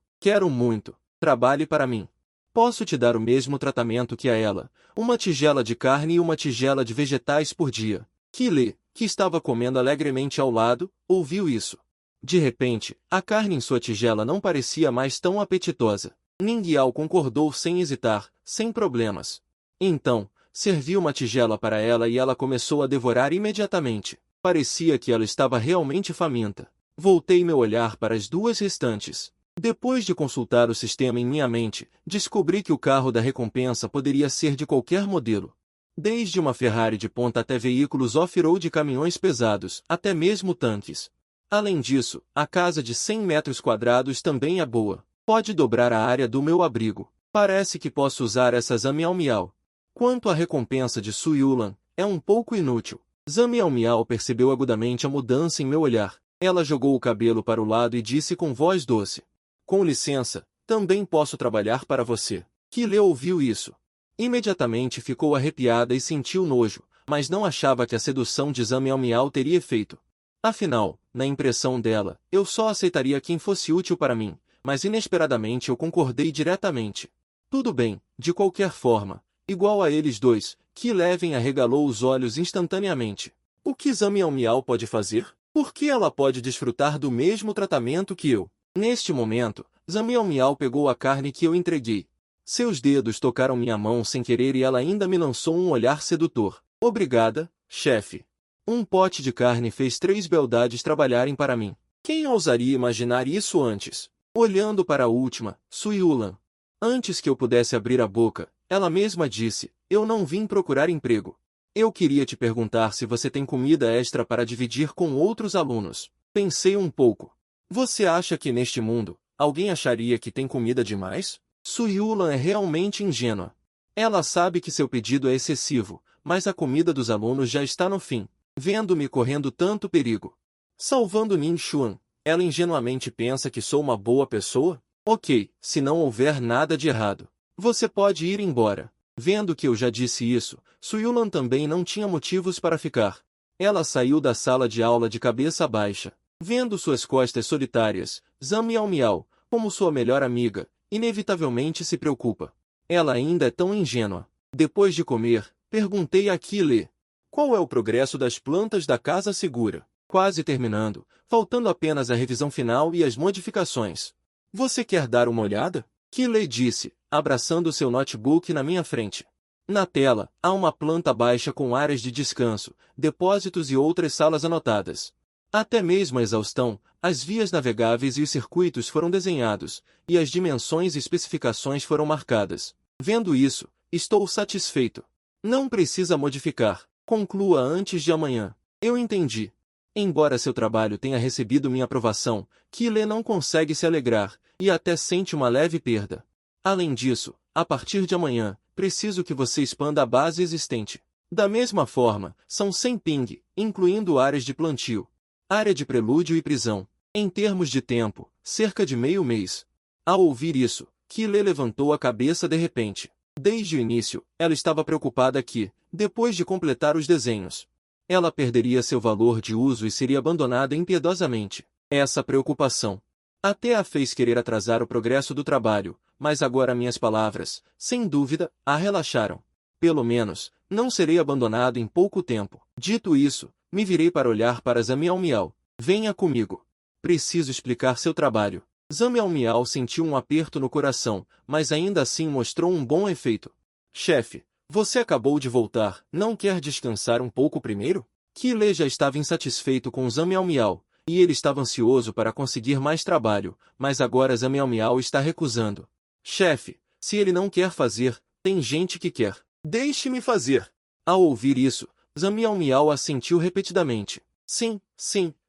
muito. Trabalhe para mim. Posso te dar o mesmo tratamento que a ela, uma tigela de carne e uma tigela de vegetais por dia. Kile, que estava comendo alegremente ao lado, ouviu isso. De repente, a carne em sua tigela não parecia mais tão apetitosa. Ningyao concordou sem hesitar, sem problemas. Então, serviu uma tigela para ela e ela começou a devorar imediatamente. Parecia que ela estava realmente faminta. Voltei meu olhar para as duas restantes. Depois de consultar o sistema em minha mente, descobri que o carro da recompensa poderia ser de qualquer modelo. Desde uma Ferrari de ponta até veículos off-road e caminhões pesados, até mesmo tanques. Além disso, a casa de 100 metros quadrados também é boa. Pode dobrar a área do meu abrigo. Parece que posso usar essa Zamiao Miao. Quanto à recompensa de Su Yulan, é um pouco inútil. Zamiao Miao percebeu agudamente a mudança em meu olhar. Ela jogou o cabelo para o lado e disse com voz doce. Com licença, também posso trabalhar para você. Kile ouviu isso. Imediatamente ficou arrepiada e sentiu nojo, mas não achava que a sedução de Zamiao Miao teria efeito. Afinal, na impressão dela, eu só aceitaria quem fosse útil para mim, mas inesperadamente eu concordei diretamente. Tudo bem, de qualquer forma, igual a eles dois, Kile arregalou os olhos instantaneamente. O que Zamiao Miao pode fazer? Por que ela pode desfrutar do mesmo tratamento que eu? Neste momento, Zamiao Miao pegou a carne que eu entreguei. Seus dedos tocaram minha mão sem querer e ela ainda me lançou um olhar sedutor. Obrigada, chefe. Um pote de carne fez 3 beldades trabalharem para mim. Quem ousaria imaginar isso antes? Olhando para a última, Su Yulan. Antes que eu pudesse abrir a boca, ela mesma disse, eu não vim procurar emprego. Eu queria te perguntar se você tem comida extra para dividir com outros alunos. Pensei um pouco. Você acha que neste mundo, alguém acharia que tem comida demais? Su Yulan é realmente ingênua. Ela sabe que seu pedido é excessivo, mas a comida dos alunos já está no fim. Vendo-me correndo tanto perigo. Salvando Nin Xuan, ela ingenuamente pensa que sou uma boa pessoa? Ok, se não houver nada de errado. Você pode ir embora. Vendo que eu já disse isso, Su Yulan também não tinha motivos para ficar. Ela saiu da sala de aula de cabeça baixa. Vendo suas costas solitárias, Zamiao Miao, como sua melhor amiga, inevitavelmente se preocupa. Ela ainda é tão ingênua. Depois de comer, perguntei a Kile. Qual é o progresso das plantas da casa segura? Quase terminando, faltando apenas a revisão final e as modificações. Você quer dar uma olhada? Kile disse, abraçando seu notebook na minha frente. Na tela, há uma planta baixa com áreas de descanso, depósitos e outras salas anotadas. Até mesmo a exaustão, as vias navegáveis e os circuitos foram desenhados, e as dimensões e especificações foram marcadas. Vendo isso, estou satisfeito. Não precisa modificar. Conclua antes de amanhã. Eu entendi. Embora seu trabalho tenha recebido minha aprovação, Kile não consegue se alegrar, e até sente uma leve perda. Além disso, a partir de amanhã, preciso que você expanda a base existente. Da mesma forma, são 100 ping, incluindo áreas de plantio. Área de prelúdio e prisão. Em termos de tempo, cerca de meio mês. Ao ouvir isso, Kile levantou a cabeça de repente. Desde o início, ela estava preocupada que, depois de completar os desenhos, ela perderia seu valor de uso e seria abandonada impiedosamente. Essa preocupação até a fez querer atrasar o progresso do trabalho, mas agora minhas palavras, sem dúvida, a relaxaram. Pelo menos, não serei abandonado em pouco tempo. Dito isso, me virei para olhar para Zamiao Miao. Venha comigo. Preciso explicar seu trabalho. Zamiao Miao sentiu um aperto no coração, mas ainda assim mostrou um bom efeito. Chefe, você acabou de voltar, não quer descansar um pouco primeiro? Kile já estava insatisfeito com Zamiao Miao, e ele estava ansioso para conseguir mais trabalho, mas agora Zamiao Miao está recusando. Chefe, se ele não quer fazer, tem gente que quer. Deixe-me fazer. Ao ouvir isso, Zamiao Miao assentiu repetidamente. Sim,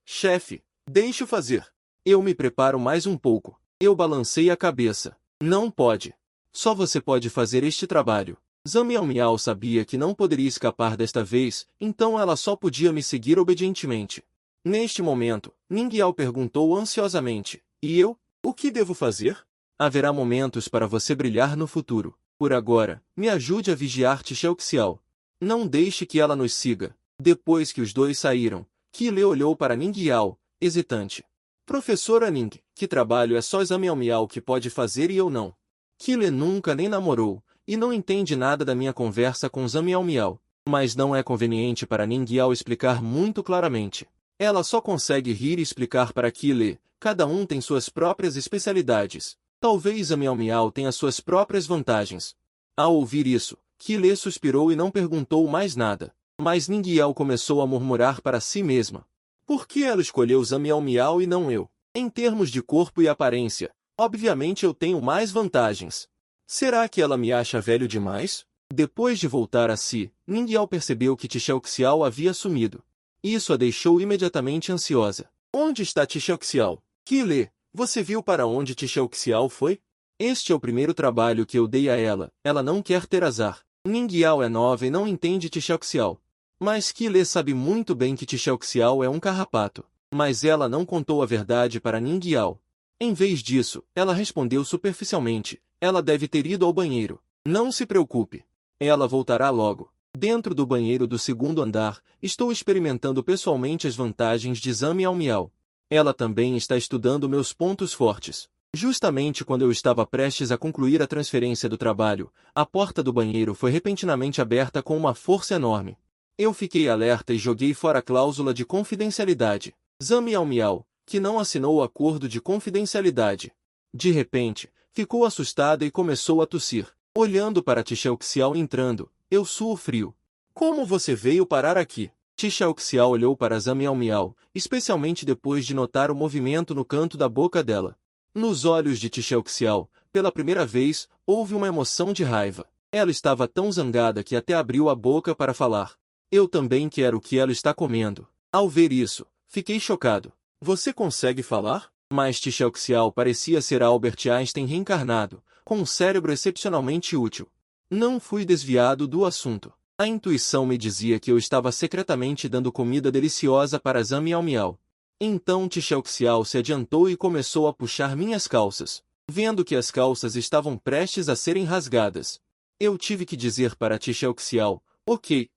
chefe, deixe-o fazer. Eu me preparo mais um pouco. Eu balancei a cabeça. Não pode. Só você pode fazer este trabalho. Zamiao Miao sabia que não poderia escapar desta vez, então ela só podia me seguir obedientemente. Neste momento, Ningyao perguntou ansiosamente. E eu? O que devo fazer? Haverá momentos para você brilhar no futuro. Por agora, me ajude a vigiar Tixelxiao. Não deixe que ela nos siga. Depois que os dois saíram, Kile olhou para Ning Yao, hesitante. Professora Ning, que trabalho é só Zamiao Miao que pode fazer e eu não? Kile nunca nem namorou, e não entende nada da minha conversa com Zamiao Miao. Mas não é conveniente para Ning Yao explicar muito claramente. Ela só consegue rir e explicar para Kile, cada um tem suas próprias especialidades. Talvez Zamiao Miao tenha suas próprias vantagens. Ao ouvir isso, Kile suspirou e não perguntou mais nada. Mas Ning Yao começou a murmurar para si mesma. Por que ela escolheu Zamiao Miao e não eu? Em termos de corpo e aparência, obviamente eu tenho mais vantagens. Será que ela me acha velho demais? Depois de voltar a si, Ning Yao percebeu que Tixelxiao havia sumido. Isso a deixou imediatamente ansiosa. Onde está Tixelxiao? Kile, você viu para onde Tixelxiao foi? Este é o primeiro trabalho que eu dei a ela. Ela não quer ter azar. Ning Yao é nova e não entende Tixelxiao. Mas Kile sabe muito bem que Tixelxiao é um carrapato. Mas ela não contou a verdade para Ning Yao. Em vez disso, ela respondeu superficialmente. Ela deve ter ido ao banheiro. Não se preocupe. Ela voltará logo. Dentro do banheiro do segundo andar, estou experimentando pessoalmente as vantagens de Zamiao Miao. Ela também está estudando meus pontos fortes. Justamente quando eu estava prestes a concluir a transferência do trabalho, a porta do banheiro foi repentinamente aberta com uma força enorme. Eu fiquei alerta e joguei fora a cláusula de confidencialidade. Zamiao Miao, que não assinou o acordo de confidencialidade. De repente, ficou assustada e começou a tossir. Olhando para Tixelxiao entrando, eu suo frio. Como você veio parar aqui? Tixelxiao olhou para Zamiao Miao, especialmente depois de notar o movimento no canto da boca dela. Nos olhos de Tixelxiao, pela primeira vez, houve uma emoção de raiva. Ela estava tão zangada que até abriu a boca para falar. Eu também quero o que ela está comendo. Ao ver isso, fiquei chocado. Você consegue falar? Mas Tixelxiao parecia ser Albert Einstein reencarnado, com um cérebro excepcionalmente útil. Não fui desviado do assunto. A intuição me dizia que eu estava secretamente dando comida deliciosa para Zamiao Miao. Então Tixelxiao se adiantou e começou a puxar minhas calças. Vendo que as calças estavam prestes a serem rasgadas, eu tive que dizer para Tixelxiao, ok,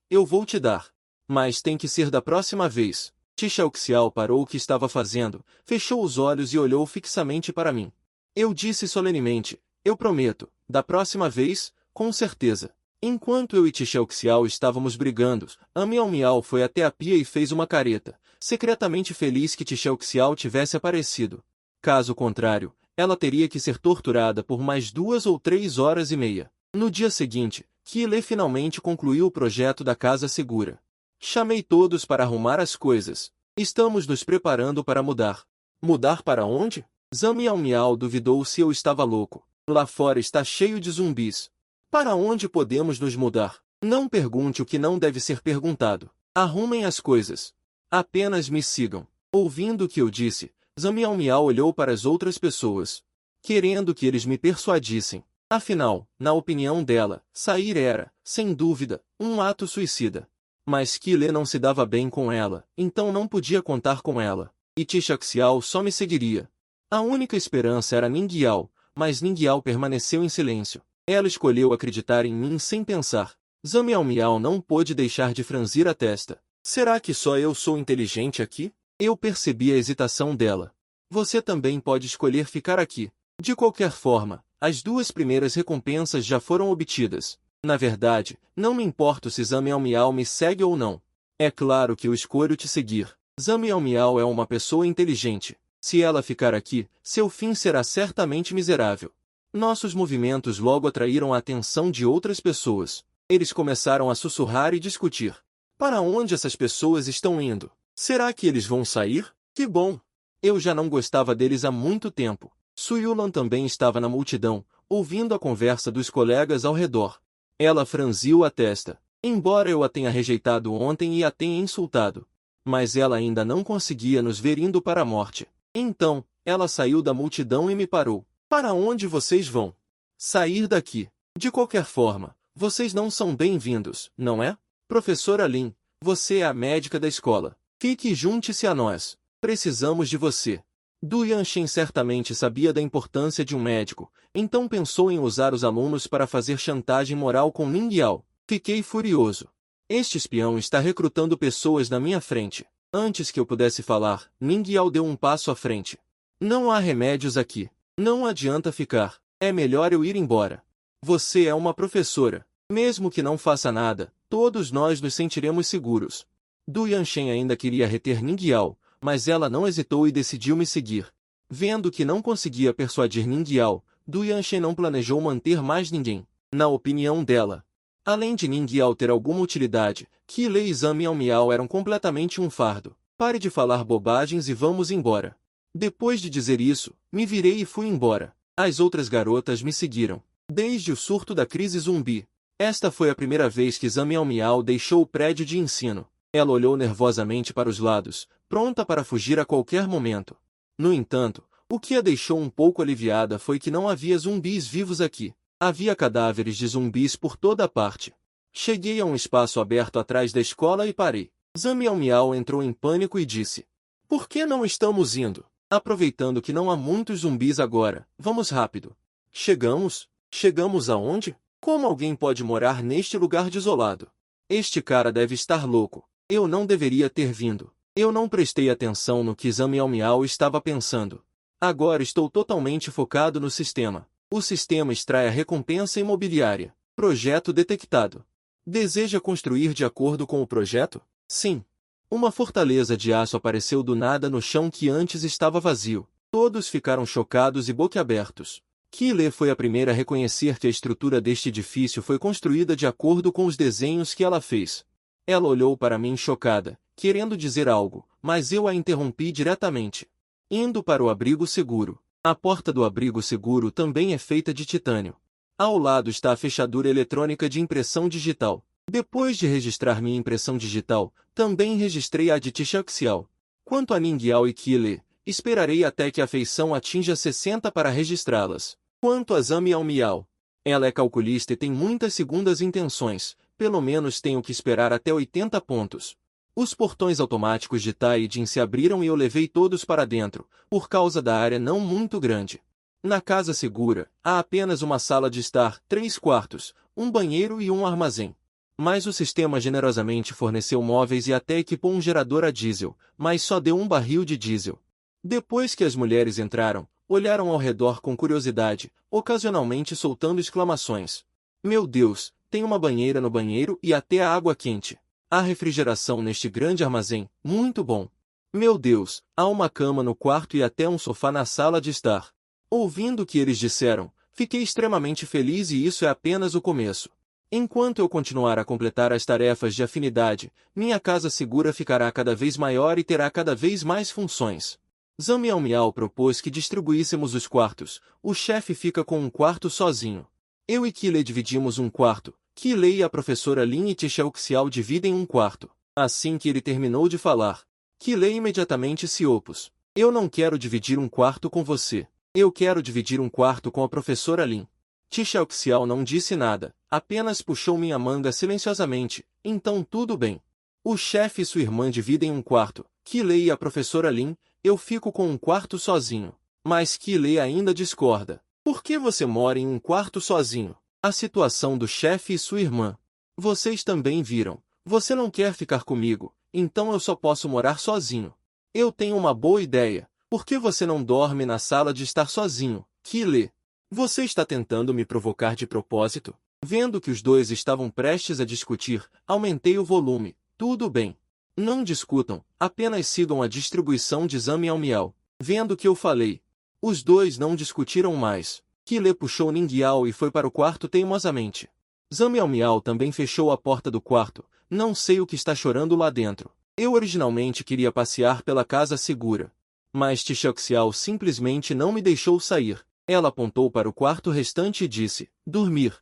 eu vou te dar. Mas tem que ser da próxima vez. Tixelxiao parou o que estava fazendo, fechou os olhos e olhou fixamente para mim. Eu disse solenemente, eu prometo, da próxima vez, com certeza. Enquanto eu e Tixelxiao estávamos brigando, Zamiao Miao foi até a pia e fez uma careta, secretamente feliz que Tixelxiao tivesse aparecido. Caso contrário, ela teria que ser torturada por mais 2 ou 3 horas e meia. No dia seguinte, Kile finalmente concluiu o projeto da casa segura. Chamei todos para arrumar as coisas. Estamos nos preparando para mudar. Mudar para onde? Zamiao Miao duvidou se eu estava louco. Lá fora está cheio de zumbis. Para onde podemos nos mudar? Não pergunte o que não deve ser perguntado. Arrumem as coisas. Apenas me sigam. Ouvindo o que eu disse, Zamiao Miao olhou para as outras pessoas, querendo que eles me persuadissem. Afinal, na opinião dela, sair era, sem dúvida, um ato suicida. Mas Kile não se dava bem com ela, então não podia contar com ela. E Tixelxiao só me seguiria. A única esperança era Ning Yao, mas Ning Yao permaneceu em silêncio. Ela escolheu acreditar em mim sem pensar. Zamiao Miao não pôde deixar de franzir a testa. Será que só eu sou inteligente aqui? Eu percebi a hesitação dela. Você também pode escolher ficar aqui. De qualquer forma, as 2 primeiras recompensas já foram obtidas. Na verdade, não me importo se Zamiao Miao me segue ou não. É claro que eu escolho te seguir. Zamiao Miao é uma pessoa inteligente. Se ela ficar aqui, seu fim será certamente miserável. Nossos movimentos logo atraíram a atenção de outras pessoas. Eles começaram a sussurrar e discutir. Para onde essas pessoas estão indo? Será que eles vão sair? Que bom! Eu já não gostava deles há muito tempo. Suyulan também estava na multidão, ouvindo a conversa dos colegas ao redor. Ela franziu a testa. Embora eu a tenha rejeitado ontem e a tenha insultado. Mas ela ainda não conseguia nos ver indo para a morte. Então, ela saiu da multidão e me parou. Para onde vocês vão? Sair daqui. De qualquer forma, vocês não são bem-vindos, não é? Professora Lin, você é a médica da escola. Fique e junte-se a nós. Precisamos de você. Du Yanshen certamente sabia da importância de um médico, então pensou em usar os alunos para fazer chantagem moral com Ning Yao. Fiquei furioso. Este espião está recrutando pessoas na minha frente. Antes que eu pudesse falar, Ning Yao deu um passo à frente. Não há remédios aqui. Não adianta ficar. É melhor eu ir embora. Você é uma professora. Mesmo que não faça nada, todos nós nos sentiremos seguros. Du Yanshen ainda queria reter Ning Yao, mas ela não hesitou e decidiu me seguir. Vendo que não conseguia persuadir Ning Yao, Du Yanshen não planejou manter mais ninguém. Na opinião dela, além de Ning Yao ter alguma utilidade, Qi Lei e Zhang Miao eram completamente um fardo. Pare de falar bobagens e vamos embora. Depois de dizer isso, me virei e fui embora. As outras garotas me seguiram. Desde o surto da crise zumbi. Esta foi a primeira vez que Zhang Miao deixou o prédio de ensino. Ela olhou nervosamente para os lados, pronta para fugir a qualquer momento. No entanto, o que a deixou um pouco aliviada foi que não havia zumbis vivos aqui. Havia cadáveres de zumbis por toda parte. Cheguei a um espaço aberto atrás da escola e parei. Zhang Miao entrou em pânico e disse: "Por que não estamos indo? Aproveitando que não há muitos zumbis agora, vamos rápido." Chegamos? Chegamos aonde? Como alguém pode morar neste lugar desolado? Este cara deve estar louco. Eu não deveria ter vindo. Eu não prestei atenção no que Zhang Miao estava pensando. Agora estou totalmente focado no sistema. O sistema extrai a recompensa imobiliária. Projeto detectado. Deseja construir de acordo com o projeto? Sim. Uma fortaleza de aço apareceu do nada no chão que antes estava vazio. Todos ficaram chocados e boquiabertos. Qi Lei foi a primeira a reconhecer que a estrutura deste edifício foi construída de acordo com os desenhos que ela fez. Ela olhou para mim chocada, querendo dizer algo, mas eu a interrompi diretamente. Indo para o abrigo seguro. A porta do abrigo seguro também é feita de titânio. Ao lado está a fechadura eletrônica de impressão digital. Depois de registrar minha impressão digital, também registrei a de Tishaxiao. Quanto a Ning Yao e Qi Lei, esperarei até que a feição atinja 60 para registrá-las. Quanto a Zhang Miao, ela é calculista e tem muitas segundas intenções, pelo menos tenho que esperar até 80 pontos. Os portões automáticos de Tai Jin se abriram e eu levei todos para dentro, por causa da área não muito grande. Na casa segura, há apenas uma sala de estar, 3 quartos, um banheiro e um armazém. Mas o sistema generosamente forneceu móveis e até equipou um gerador a diesel, mas só deu um barril de diesel. Depois que as mulheres entraram, olharam ao redor com curiosidade, ocasionalmente soltando exclamações. Meu Deus, tem uma banheira no banheiro e até a água quente. Há refrigeração neste grande armazém, muito bom. Meu Deus, há uma cama no quarto e até um sofá na sala de estar. Ouvindo o que eles disseram, fiquei extremamente feliz e isso é apenas o começo. Enquanto eu continuar a completar as tarefas de afinidade, minha casa segura ficará cada vez maior e terá cada vez mais funções. Zhang Miao propôs que distribuíssemos os quartos. O chefe fica com um quarto sozinho. Eu e Qi Lei dividimos um quarto. Qi Lei e a professora Lin e Tishaxiao dividem um quarto. Assim que ele terminou de falar, Qi Lei imediatamente se opôs. Eu não quero dividir um quarto com você. Eu quero dividir um quarto com a professora Lin. Tishaxiao não disse nada, apenas puxou minha manga silenciosamente. Então tudo bem. O chefe e sua irmã dividem um quarto. Qi Lei e a professora Lin, eu fico com um quarto sozinho. Mas Qi Lei ainda discorda. Por que você mora em um quarto sozinho? A situação do chefe e sua irmã. Vocês também viram. Você não quer ficar comigo, então eu só posso morar sozinho. Eu tenho uma boa ideia. Por que você não dorme na sala de estar sozinho, Qi Lei? Você está tentando me provocar de propósito? Vendo que os dois estavam prestes a discutir, aumentei o volume. Tudo bem. Não discutam, apenas sigam a distribuição de Zhang Miao. Vendo que eu falei. Os dois não discutiram mais. Qi Lei puxou Ning Yao e foi para o quarto teimosamente. Zhang Miao também fechou a porta do quarto. Não sei o que está chorando lá dentro. Eu originalmente queria passear pela casa segura. Mas Tishaxiao simplesmente não me deixou sair. Ela apontou para o quarto restante e disse, dormir.